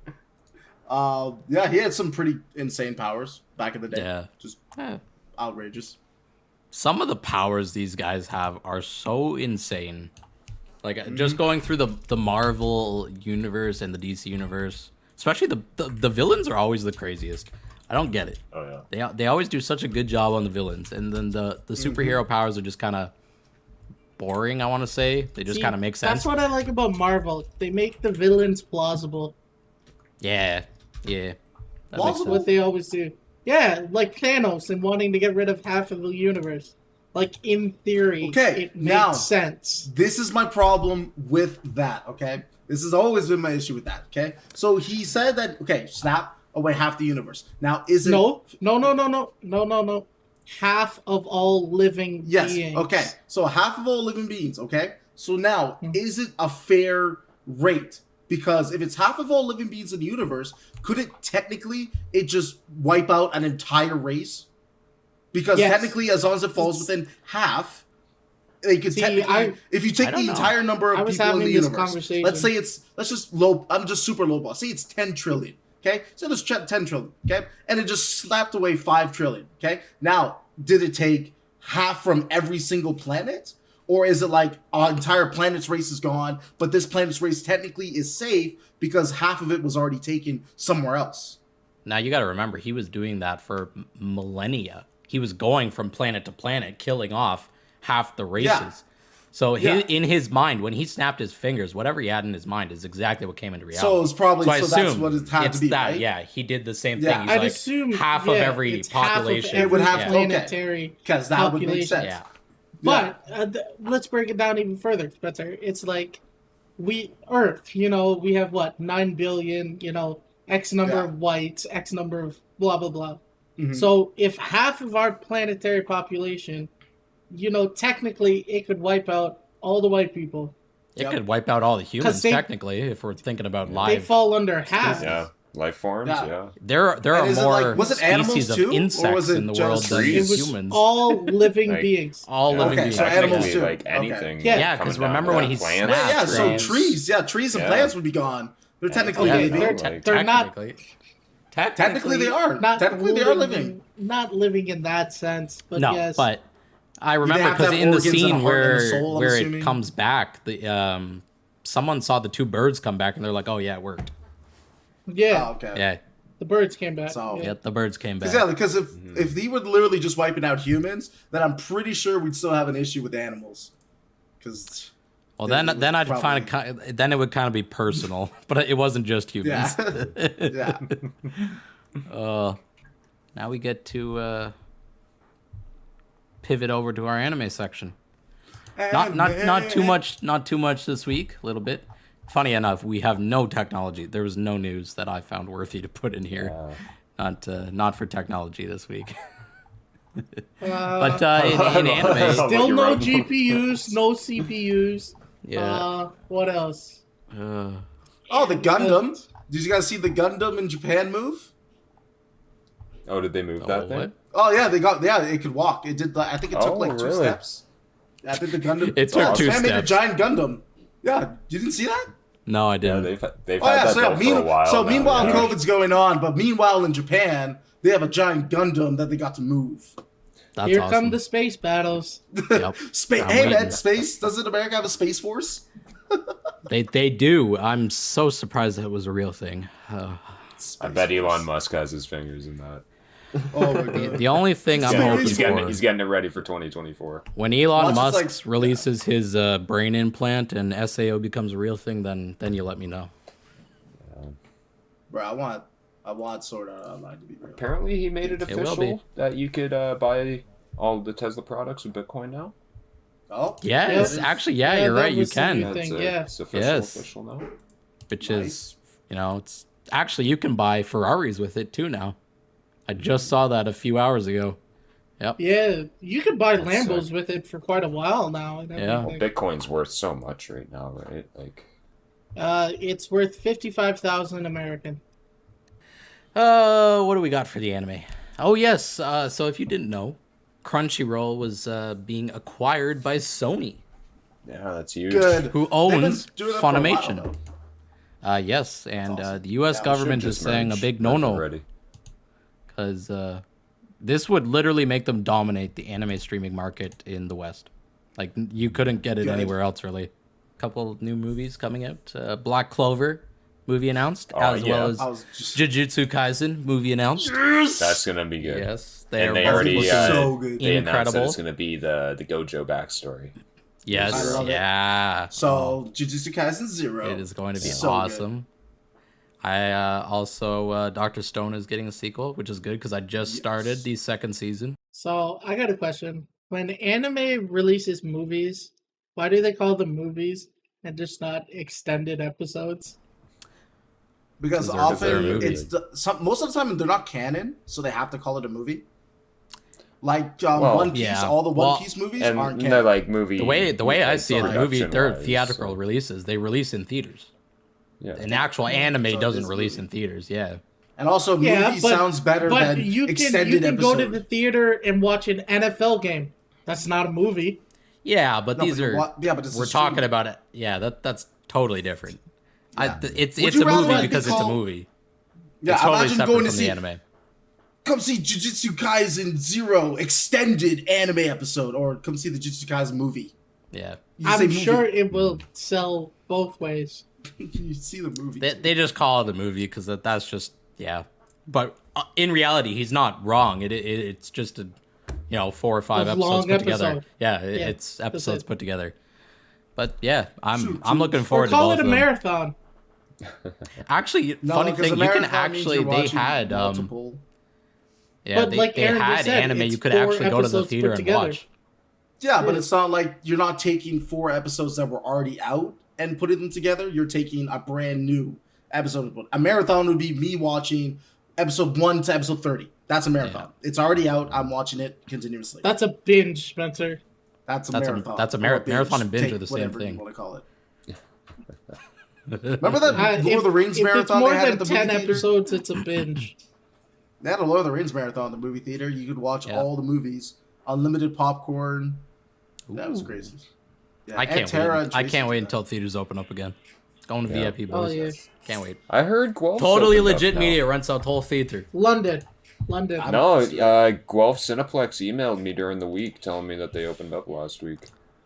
Yeah, he had some pretty insane powers back in the day. Yeah. Just Eh. outrageous. Some of the powers these guys have are so insane. Like just going through the Marvel universe and the DC universe, especially the villains are always the craziest. I don't get it. Oh yeah. They always do such a good job on the villains, and then the superhero powers are just kind of boring. I want to say they just See, kind of make sense. That's what I like about Marvel. They make the villains plausible. Yeah. That makes Plausible? sense. What they always do. Yeah, like Thanos and wanting to get rid of half of the universe. Like in theory, Okay, it now- makes sense. This is my problem with that, okay? This has always been my issue with that, okay? So he said that, okay, snap away half the universe. Now, is it... No. Half of all living Yes, beings. okay. So half of all living beings, okay? So now, Hmm. is it a fair rate? Because if it's half of all living beings in the universe, couldn't technically it just wipe out an entire race? Because Yes. technically, as long as it falls within half, they could See, technically, if you take I the don't know. entire number I of was people in having the this universe, conversation. let's say let's just low, I'm just super low ball. Say it's 10 trillion, okay? So there's 10 trillion, okay? And it just slapped away 5 trillion, okay? Now, did it take half from every single planet? Or is it like our entire planet's race is gone, but this planet's race technically is safe because half of it was already taken somewhere else? Now you got to remember, he was doing that for millennia. He was going from planet to planet, killing off half the races. Yeah. So Yeah. in his mind, when he snapped his fingers, whatever he had in his mind is exactly what came into reality. So it's probably I that's assume what it had it's to be, that. right? Yeah, he did the same Yeah. thing. He's I'd like assume half of every it's half of population. It would have every to- okay. planetary Because that would make population. sense. Yeah. But let's break it down even further, Spencer. It's like Earth, we have what, 9 billion, X number Yeah. of whites, X number of blah, blah, blah. Mhm. So if half of our planetary population, technically it could wipe out all the white people. It Yep. could wipe out all the humans, they- technically, if we're thinking about They live. fall under half. Yeah. Life forms. Yeah. Yeah. There are And is it more like- was it animals species too, of or insects was it in the just world than It trees? was humans. all living Like- beings. All living Okay, beings. so animals Technically, too. like Okay. anything. Yeah. Yeah, coming 'cause down remember to when that, he plants, snapped, Yeah, so right? trees and Yeah. plants would be gone. They're And technically yeah, living. they're not- Technically, they are. Technically, they are living. Not living in that sense, but No, yes. but I remember have to because have in the organs and a scene heart and a where soul, I'm where assuming? it comes back, the someone saw the two birds come back and they're like, "Oh yeah, it worked." yeah, Oh, okay. Yeah, the birds came back. So- yeah. yeah, the birds came back. Because if he were literally just wiping out humans, then I'm pretty sure we'd still have an issue with animals. Because Well, Then then it would I'd find it then it would kind of be personal, but it wasn't just humans. yeah, yeah. Now we get to pivot over to our anime section. Not too much this week. A little bit. Funny enough, we have no technology. There was no news that I found worthy to put in here. Not for technology this week. But in anime, Still You're no right. GPUs, no CPUs. yeah. What else? Oh, the Gundam. Did you guys see the Gundam in Japan move? Oh, did they move that thing? what? Oh yeah, it could walk. It did. I think it took Oh, like 2 really? steps. I think the Gundam. It took 2 Japan made a steps. giant Gundam. Yeah, you didn't see that? No, I Yeah, didn't. they've Oh had yeah, that so, built for a while. so now, meanwhile yeah. COVID's going on, but meanwhile in Japan they have a giant Gundam that they got to move. That's Here awesome. come the space battles. Yep. Space. I'm Hey waiting. man, space. Doesn't America have a space force? They do. I'm so surprised that it was a real thing. I bet Elon Musk has his fingers in that. Oh my god. The only thing I'm Space. hoping He's for getting it ready for 2024. when Elon Watch it, Musk releases his brain implant and SAO becomes a real thing, then you let me know. Bro, I want Sword Art Online to be real. Apparently, he made it It will official be. that you could buy all the Tesla products with Bitcoin now. Oh Yeah, Yeah. it's actually yeah, Yeah, you're that right. You was the can, new thing, yeah. It's official, Yes. official now. which Nice. is it's actually you can buy Ferraris with it too now. I just saw that a few hours ago. Yep. Yeah, you could buy That's Lambos with it for quite a while now. And Yeah. everything. Bitcoin's worth so much right now, right? Like, It's worth 55,000 American. What do we got for the anime? Oh yes. So if you didn't know, Crunchyroll was being acquired by Sony, yeah, that's huge. good. who They've been owns doing that for a while, Funimation. though. Yes, and awesome. the U.S. Yeah, government Should is just saying a merge big that no-no already. because this would literally make them dominate the anime streaming market in the West. Like you couldn't get it Good. anywhere else really. Couple new movies coming out. Black Clover movie announced, Oh, as well yeah. as I was just Jujutsu Kaisen movie announced. That's gonna be good. Yes, And they both already looking so good. they announced that incredible. it's gonna be the Gojo backstory. Yes, I love it. yeah. So Jujutsu Kaisen 0. It is going to be So good. awesome. I also Dr. Stone is getting a sequel, which is good because I just started the second season. So I got a question. When anime releases movies, why do they call them movies and just not extended episodes? Because They're often movies. most of the time they're not canon, so they have to call it a movie. Like Well, One Piece, yeah. all the Well, One Piece movies And aren't they're canon. like movie. The way I like, see it, the movie, they're production-wise, theatrical so- releases. They release in theaters. Yeah. An actual anime So it doesn't is a release movie. in theaters. Yeah. And also, Yeah, movie but- sounds better But than you can extended go to episode. the theater and watch an NFL game. That's not a movie. Yeah, but No, these but are yeah, but it's a we're stream. talking about it. Yeah, that's totally different. Yeah. It's Would it's you a rather movie it be because it's a called- movie. Yeah, It's totally imagine separate going to from see the anime. come see Jujutsu Kaisen 0 extended anime episode, or come see the Jujutsu Kaisen movie. Yeah. You say I'm movie. sure it will sell both ways. You see the movie. They just call it a movie because that's just yeah. But in reality, he's not wrong. It's just a 4 or 5 A episodes long put together. episode. Yeah, Yeah, it's that's episodes it. put together. But yeah, I'm Shoot. looking Or forward to call both it a of them. marathon. Actually, No, funny 'cause thing, a you can marathon means actually you're they watching had multiple. yeah But they, like they Aaron had just said, anime it's you could 4 actually go to the episodes theater put and together. watch. Yeah, but Yeah. it's not like you're not taking 4 episodes that were already out and putting them together. You're taking a brand new episode. A marathon would be me watching episode 1 to episode 30. That's a marathon. It's already out. I'm watching it continuously. That's a binge, Spencer. That's a That's a- marathon. that's a Or marathon and binge Take are the same whatever thing. You want to call it. Remember that Lord If, of the Rings if it's marathon more they had than at the 10 movie theater? episodes, it's a binge. They had a Lord of the Rings marathon in the movie theater. You could watch Yeah. all the movies, unlimited popcorn. That was Ooh. crazy. Yeah, I and can't Tara wait. and I Tracy can't did wait that. until theaters open up again. Going to VIP, boys. Oh, yeah. Can't wait. I heard Guelph's Totally opened up legit now. media. Rents out the whole theater. London. No, Guelph Cineplex emailed me during the week telling me that they opened up last week.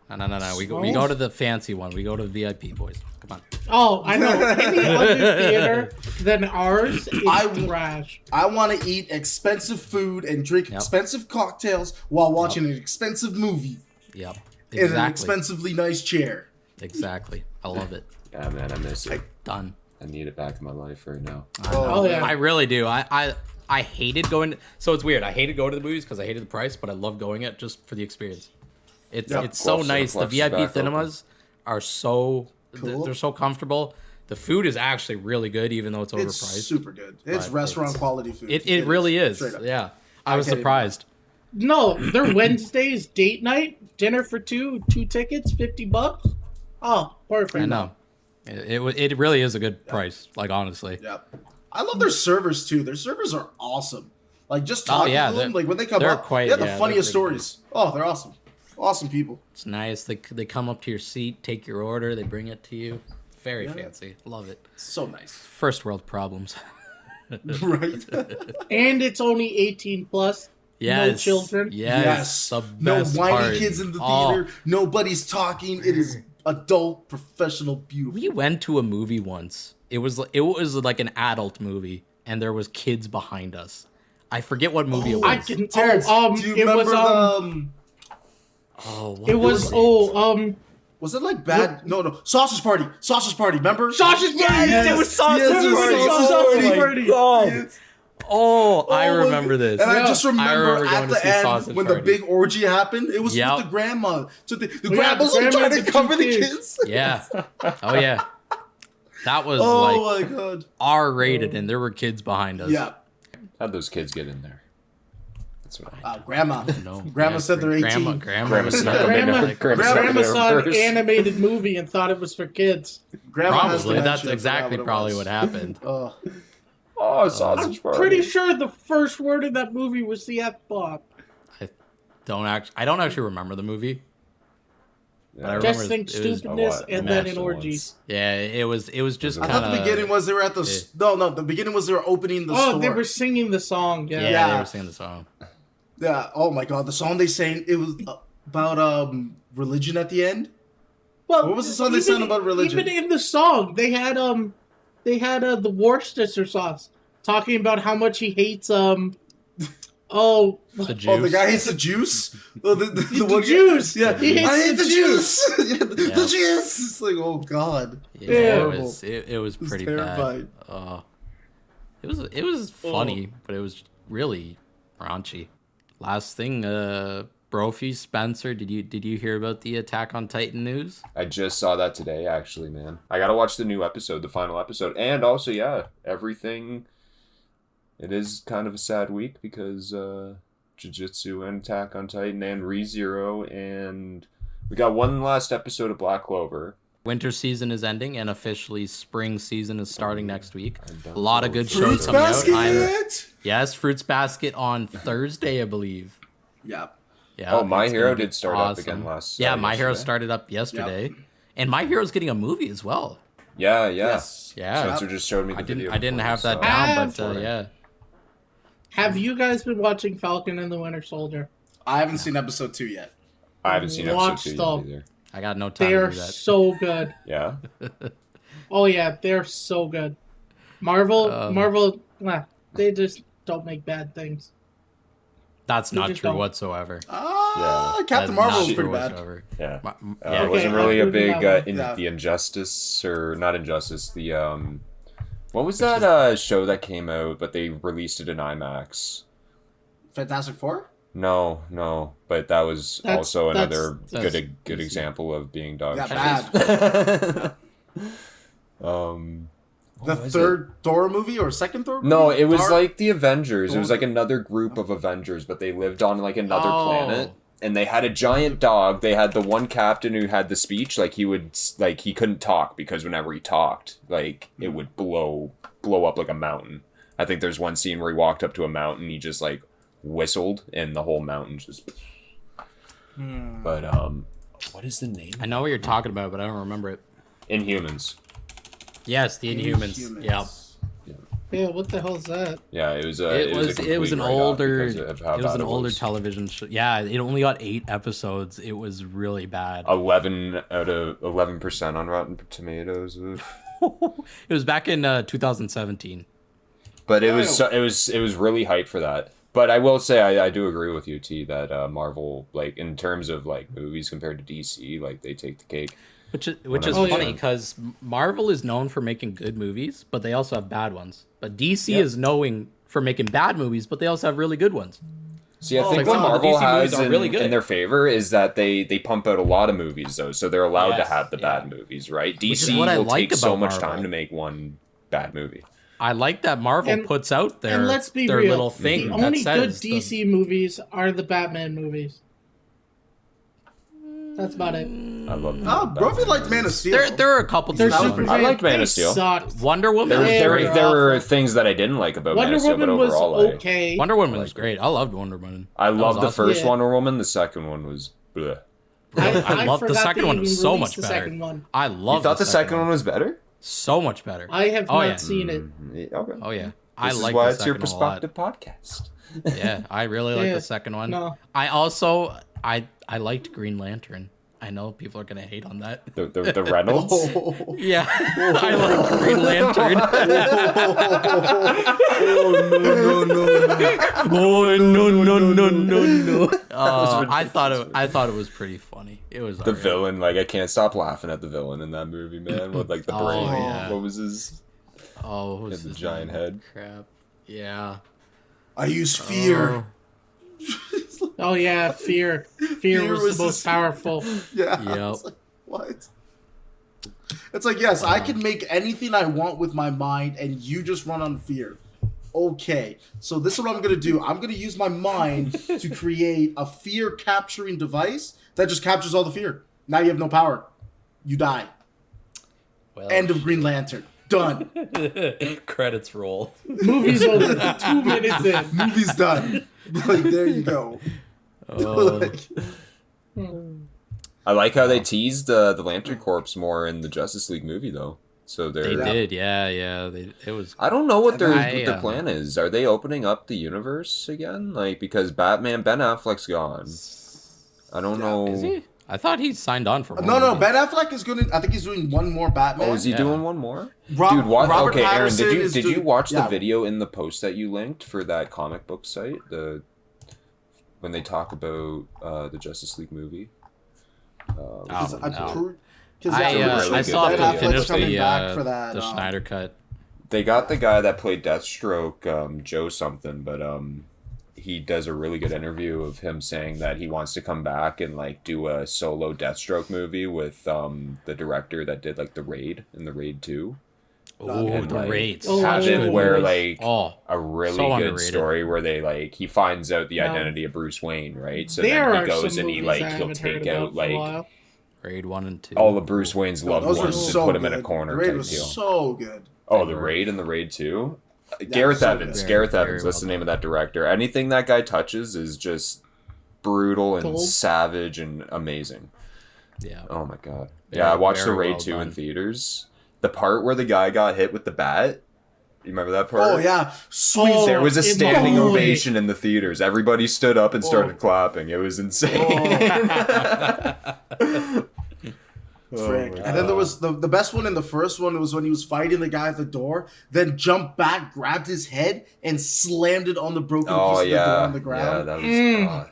No. We go to the fancy one. We go to VIP, boys. Come on. Oh, I know. Any other theater than ours is trash. I want to eat expensive food and drink expensive cocktails while watching an expensive movie Yep. in an Exactly. expensively nice chair. Exactly. I love it. Yeah, man, I miss it. Done. I need it back in my life right now. Oh, yeah. I really do. I hated going. So it's weird. I hated going to the movies because I hated the price, but I love going it just for the experience. It's so Guelph nice. The Cineplex is VIP back cinemas are so Cool. they're so comfortable. The food is actually really good, even though it's overpriced. It's super good. It's But restaurant quality food. It really is. Straight up. Yeah, I was can't even- surprised. No, they're Wednesdays, date night, dinner for two tickets, $50. Oh, perfect. I know. It really is a good price. Like honestly. Yep. I love their servers too. Their servers are awesome. Like just talking to them, like when they come they're up, quite- they have the yeah, funniest they're pretty stories. Oh, they're awesome. Awesome people. It's nice. They come up to your seat, take your order, they bring it to you. Very Yeah. fancy. Love it. So nice. First world problems. Right? And it's only 18 plus. Yes. No children. Yes. The No best whiny part. kids in the Oh, theater. Nobody's talking. It is adult, professional, beautiful. we went to a movie once. It was like an adult movie, and there was kids behind us. I forget what movie it was. I can. Terrence, Oh, do you it was remember the? It was Was it like bad? No. Sausage Party. Sausage Party. Remember? Sausage Party. Yes, it was Sausage yes, it was Party. Sausage Oh Party. my God. Yes. Oh, I Oh my remember God. this. And I Yeah. just remember going at to the see Sausage end when the Party. big orgy happened, it was Yep. with the grandma. So the Yeah, grandma's the like grandma trying and to the cover two the kids. kids. Yeah. Oh yeah. That was Oh like my God. R-rated, and there were kids behind us. Yeah. How'd those kids get in there? That's what I Grandma. No. Grandma said they're 18. Grandma was snuck them in Grandma- there. Grandma Grandma snuck saw them an first. animated movie and thought it was for kids. Grandma has Probably. That's dementia, I exactly forgot it probably was. what happened. Oh, sausage party. Pretty sure the first word in that movie was the F-bomb. I don't actually remember the movie. But I remember Just think it was- stupidness I and then watched an it orgy. once. Yeah, it was just I kind thought of the beginning was they were at the no. The beginning was they were opening the Oh, store. they were singing the song. Yeah. Yeah, they Yeah. were singing the song. Yeah. Oh my God, the song they sang it was about religion at the end. Well, What was the song they sang about religion? Even in the song, they had the Worcestershire sauce talking about how much he hates The Oh, juice. the guy hates the juice. Oh, the one juice. Yeah, He hates I hate the the juice. Yeah, the Yeah. juice. It's like, oh God. Yeah, Yeah. it was was pretty terrifying. bad. It was funny, but it was really raunchy. Last thing, Brophy Spencer, did you hear about the Attack on Titan news? I just saw that today, actually, man. I gotta watch the new episode, the final episode. And also, yeah, everything... It is kind of a sad week because Jujutsu and Attack on Titan and ReZero, and we got one last episode of Black Clover. Winter season is ending, and officially spring season is starting next week. done A lot of good shows Fruits coming basket. out. Yes, Fruits Basket on Thursday, I believe. Yeah. Yeah. Oh, My it's Hero gonna be did start up again last. Yeah, My Hero yesterday. started up yesterday, and My Hero's getting a movie as well. Yeah. Yes. Yeah, Spencer just showed me the video. I didn't before have we that started. down, but yeah. Have you guys been watching Falcon and the Winter Soldier? I haven't seen episode 2 yet. I haven't seen Watch episode 2 them. yet either. I got no time They to are do that. so good. Yeah. Oh yeah, they're so good. Marvel, they just don't make bad things. That's They not just true don't. whatsoever. Captain That's Marvel not was pretty true bad. whatsoever. Yeah. Yeah, It Okay, wasn't I'll really a prove you big that one. Yeah. the Injustice, or not Injustice, the what was that show that came out but they released it in IMAX? Fantastic Four? No, but that was That's- also another that's good DC. example of being dog Yeah, shit. bad. What The was third Thor movie or second Thor movie? No, it was Dark? like the Avengers. It was like another group of Avengers, but they lived on like another planet. And they had a giant dog. They had the one captain who had the speech. Like he couldn't talk because whenever he talked, like it would blow up like a mountain. I think there's one scene where he walked up to a mountain. He just like whistled, and the whole mountain just. But what is the name? I know what you're talking about, but I don't remember it. Inhumans. Yes, the Inhumans. Yeah. Yeah, what the hell is that? Yeah, it was It was an write-off older because of how bad it was. television show. Yeah, it only got 8 episodes. It was really bad. 11 out of 11% on Rotten Tomatoes. It was back in 2017. But it was really hyped for that. But I will say I do agree with you, T, that Marvel, like in terms of like movies compared to DC, like they take the cake. Which is funny because Marvel is known for making good movies, but they also have bad ones. But DC is known for making bad movies, but they also have really good ones. See, I think like what some of the Marvel DC movies has are really good. in their favor is that they pump out a lot of movies, though, so they're allowed to have the bad yeah. movies, right? is DC what I will like take so about much Marvel. time to make one bad movie. I like that Marvel puts out their, and let's be their real, little thing. the that only good says DC movies are the Batman movies. That's about it. I love that. Oh, Brophy liked Man of Steel. There are a couple. They're decent Superman. ones. I liked Man of Steel. Sucked. Wonder Woman. There were awful. things that I didn't like about Man Wonder of Steel, but Woman was overall, okay. Wonder Woman was great. I loved Wonder Woman. I That loved was the awesome. first Yeah. Wonder Woman. The second one was bleh. I loved the forgot second they one was even so released much the better. second one. I love. You thought the second one was better? so much better. I have Oh, not yeah. seen it. Okay. Oh yeah, This I is like why the it's your second one a lot. perspective podcast. Yeah, I really like Yeah. the second one. No. I also I liked Green Lantern. I know people are gonna hate on that. The Reynolds. Oh, Yeah, I like Green Lantern. oh no. I thought it was pretty funny. It was The alright. villain, like I can't stop laughing at the villain in that movie, man. With like the Oh, brain. yeah. What was his? Oh, what He was had the his giant name? head. Crap. Yeah. I use fear. Oh yeah, Fear. Fear was the most powerful. Yeah. Yep. It's like, what? It's like, yes, I can make anything I want with my mind, and you just run on fear. Okay, so this is what I'm gonna do. I'm gonna use my mind to create a fear capturing device that just captures all the fear. Now you have no power. You die. Well, End of Green Lantern. Done. Credits roll. Movie's over 2 minutes in. Movie's done. Like, there you go. Oh. Like, I like how they teased the Lantern Corps more in the Justice League movie, though. So They they're. did, yeah. It was. I don't know what their I, plan is. Are they opening up the universe again? Like because Batman Ben Affleck's gone. I don't know. Is he? I thought he signed on for. no, one. Ben Affleck is going to. I think he's doing one more Batman. Oh, is he Yeah. doing one more? Rob- Dude, what? Robert Okay, Aaron, Pattinson is did you doing- watch the yeah. video in the post that you linked for that comic book site? When they talk about the Justice League movie. Oh, I'm no. Because really I good saw video. if Ben they Affleck's finished coming back for the that. Snyder cut. They got the guy that played Deathstroke, Joe something, but he does a really good interview of him saying that he wants to come back and like do a solo Deathstroke movie with the director that did like The Raid and The Raid 2. Oh, And, the like, raids. Oh, Have it where like a really so good underrated. story where they like he finds out the No. identity of Bruce Wayne, right? So There then are he goes some and he movies like I he'll haven't heard take about out for a like while. Raid 1 and 2. all of Bruce Wayne's loved Those were ones so and put him good. in a corner The Raid type was deal. so good. Oh, the Raid and the Raid 2? Yeah, Gareth so Evans. good. Gareth Very Evans. That's the well name of that director. Anything that guy touches is just brutal and Gold. savage and amazing. Yeah. Oh my god. Very, Yeah, I watched the very Raid well 2 in done. theaters. The part where the guy got hit with the bat. You remember that part? Oh yeah, sweet. Oh, There was a in the standing hallway. ovation in the theaters. Everybody stood up and started clapping. It was insane. Frick. my And then there was the best one in the first one was when he was fighting the guy at the door, then jumped back, grabbed his head, and slammed it on the broken Oh piece of the door yeah, on the yeah, ground. that was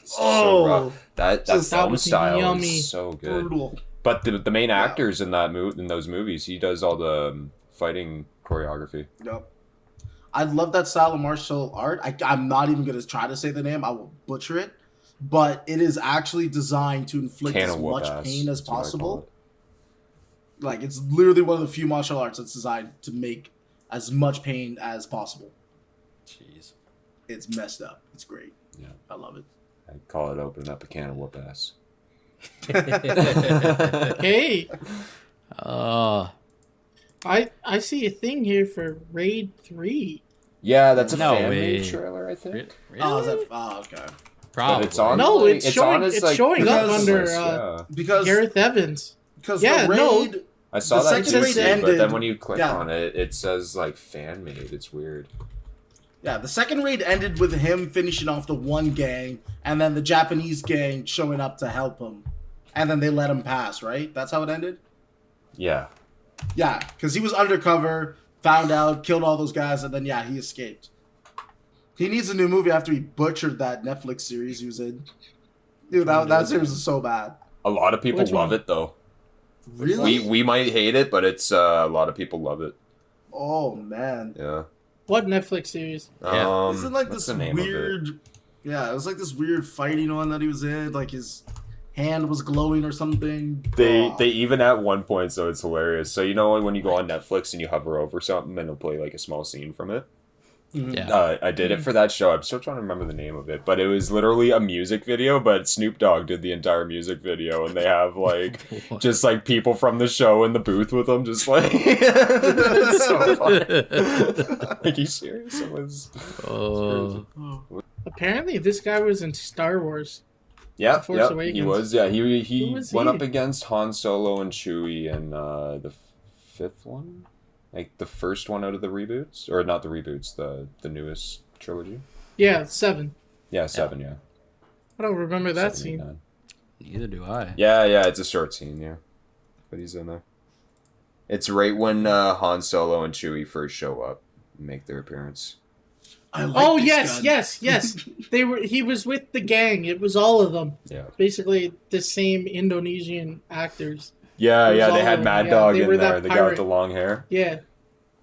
it's so Oh. rough. That Just- film was style yummy. is so good. Brutal. But the main actors in those movies, he does all the fighting choreography. Yep. I love that style of martial art. I'm not even going to try to say the name. I will butcher it. But it is actually designed to inflict Can as of whoop much ass, pain as that's what I call possible. Like, it's literally one of the few martial arts that's designed to make as much pain as possible. Jeez. It's messed up. It's great. Yeah. I love it. I call it open up a can of whoop ass. Hey, I see a thing here for Raid 3. Yeah, that's a No fan-made way. trailer, I think. Oh, is that? Oh, okay. Probably. But it's on. No, like, it's showing- on as, it's like, showing up business under, list, yeah. Because Gareth Evans. because Yeah, the no. raid I saw The that second too, raid but ended- then when you click yeah. on it, it says like fan made. It's weird. Yeah, the second raid ended with him finishing off the one gang, and then the Japanese gang showing up to help him, and then they let him pass. Right? That's how it ended. Yeah. Yeah, because he was undercover, found out, killed all those guys, and then yeah, he escaped. He needs a new movie after he butchered that Netflix series he was in. Dude, that series is so bad. A lot of people Which love one? it though. Really? We might hate it, but it's a lot of people love it. Oh man. Yeah. What Netflix series? Yeah. Isn't like what's this the name of it? weird? Yeah, it was like this weird fighting one that he was in. Like his hand was glowing or something. They Oh. they even at one point, so it's hilarious. So you know when you go on Netflix and you hover over something and it'll play like a small scene from it. Mhm. Yeah. I did it for that show. I'm still trying to remember the name of it, but it was literally a music video. But Snoop Dogg did the entire music video, and they have like just like people from the show in the booth with them, just like it's so funny. Like, you serious? It was. Oh. Apparently, this guy was in Star Wars. Yeah, Force yeah, Awakens. he was. Yeah, Who he was went he? up against Han Solo and Chewie in the fifth one, like the first one out of the reboots, or not the reboots, the newest trilogy. Yeah, 7. Yeah, 7. Yeah, I don't remember that 7, 8, scene. 9. Neither do I. Yeah, it's a short scene. Yeah, but he's in there. It's right when Han Solo and Chewie first show up, and make their appearance. I like Oh this yes, gun. yes. He was with the gang. It was all of them. Yeah, Basically, the same Indonesian actors. yeah, It was They all had of Mad them, yeah, Dog they in were there. that The guy with pirate. the long hair. Yeah,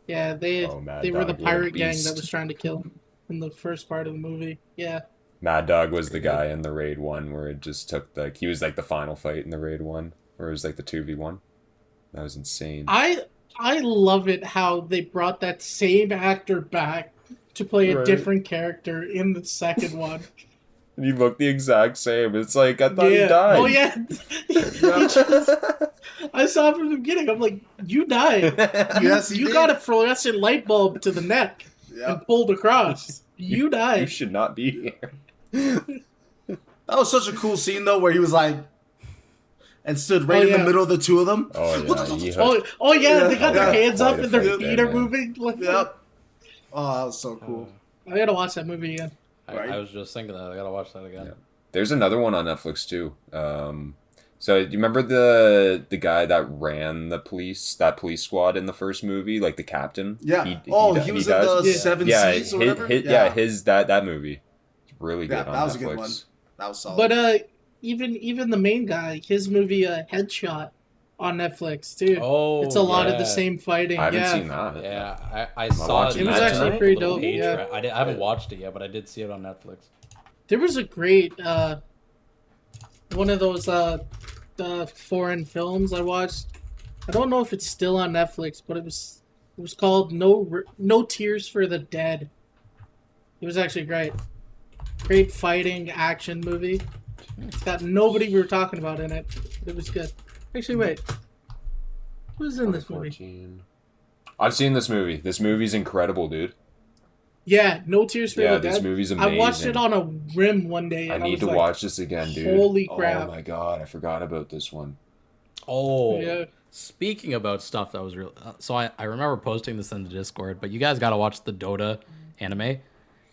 yeah. They Oh, Mad they were the Dog, yeah, pirate gang beast. that was trying to kill him in the first part of the movie. Yeah. Mad Dog was the guy in the raid one where it just took like he was like the final fight in the raid one, where it was like the 2v1. That was insane. I love it how they brought that same actor back to play a Right. different character in the second one. He looked the exact same. It's like I thought he yeah. died. Oh yeah. I saw from the beginning. I'm like, you died. Yes, he You did. got a fluorescent light bulb to the neck Yep. and pulled across. You You died. should not be here. That was such a cool scene though, where he was like, and stood right Oh, in the yeah. middle of the two of them. Oh yeah, he Oh yeah, they got their Yeah. hands up Quite a and their fight feet there, are man. moving. Like, Yep. Oh, that was so cool. I gotta watch that movie again. Right. I was just thinking that. I gotta watch that again. Yeah. There's another one on Netflix too. So do you remember the guy that ran that police squad in the first movie, like the captain? Yeah. He was in does? the Yeah. Seven Yeah, Seas or whatever. his that movie. It's really good Yeah, on that was Netflix. a good one. That was solid. But even the main guy, his movie Headshot on Netflix too. Oh, It's a lot of yeah. the same fighting. I haven't yeah. seen that. Yeah, I Am I saw watching it. It was actually tonight, pretty a little dope, page yeah. for it. I haven't watched it yet, but I did see it on Netflix. There was a great one of those foreign films I watched. I don't know if it's still on Netflix, but it was called No Tears for the Dead. It was actually great. Great fighting action movie. It's got nobody we were talking about in it. It was good. Actually, wait. Who's in this movie? 2014. I've seen this movie. This movie's incredible, dude. Yeah, No Tears for Yeah, the this Dead. movie's amazing. I watched it on a whim one day. I And need was to like, watch this again, dude. Holy crap. Oh my god, I forgot about this one. Oh, Yeah. speaking about stuff that was real. So I remember posting this in the Discord, but you guys got to watch the Dota anime.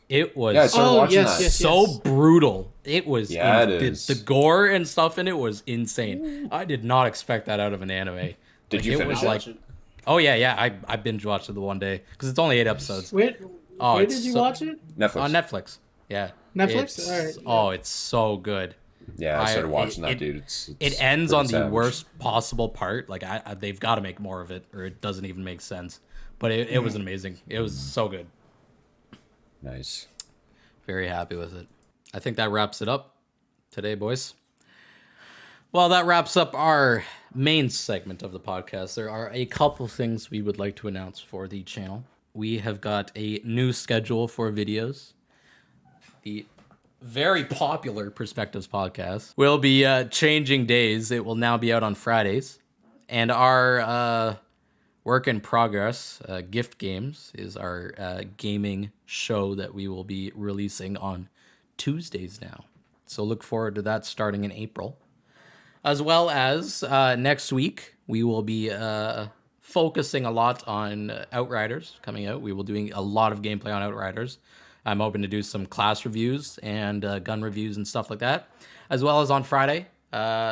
It was Yeah, I started Oh, watching yes, that. yes. so brutal. It was Yeah, it is. The gore and stuff in it was insane. I did not expect that out of an anime. Did you it finish was it? like, oh yeah, I binge watched it the one day because it's only 8 episodes Where Oh, did you watch it? Netflix. on Netflix. Yeah, Netflix? It's- Alright, yeah. Oh, it's so good. Yeah, I started watching that, it- dude. It's It ends on pretty the savage. worst possible part. Like they've got to make more of it, or it doesn't even make sense. But it was amazing. It was so good. Nice. Very happy with it. I think that wraps it up today, boys. Well, that wraps up our main segment of the podcast. There are a couple things we would like to announce for the channel. We have got a new schedule for videos. The very popular Perspectives podcast will be changing days. It will now be out on Fridays. And our work in progress, Gift Games, is our gaming show that we will be releasing on Tuesdays now. So look forward to that starting in April. As well as next week, we will be focusing a lot on Outriders coming out. We will be doing a lot of gameplay on Outriders. I'm hoping to do some class reviews and gun reviews and stuff like that. As well as on Friday,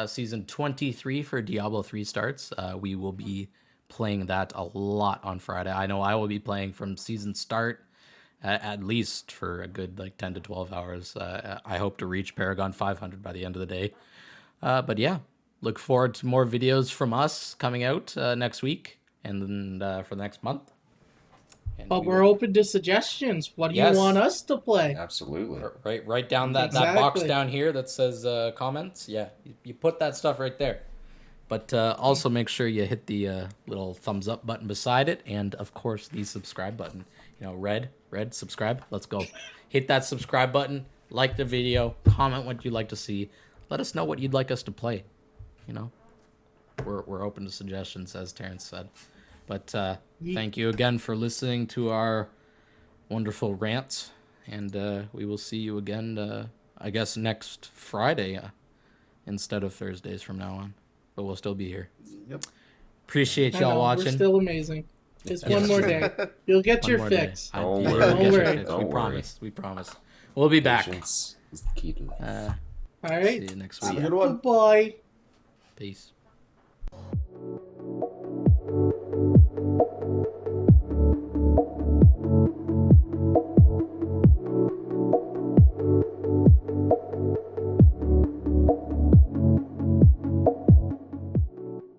season 23 for Diablo 3 starts. We will be playing that a lot on Friday. I know I will be playing from season start at least for a good 10 to 12 hours. I hope to reach Paragon 500 by the end of the day. But yeah, look forward to more videos from us coming out next week and then for the next month. And But we're open to suggestions. What do you want us to play? Absolutely. Write down that box down here that says comments. Yeah, you put that stuff right there. But also make sure you hit the little thumbs up button beside it. And, of course, the subscribe button. Red, subscribe. Let's go. Hit that subscribe button. Like the video. Comment what you'd like to see. Let us know what you'd like us to play. We're open to suggestions, as Terrence said. But thank you again for listening to our wonderful rants. And we will see you again, I guess, next Friday instead of Thursdays from now on. But we'll still be here. Yep. Appreciate y'all watching. We're still amazing. Just one more day. You'll get your fix. Don't worry. We promise. We'll be back. Patience is the key to life. All right. See you next Have week. a good one. Goodbye. Peace.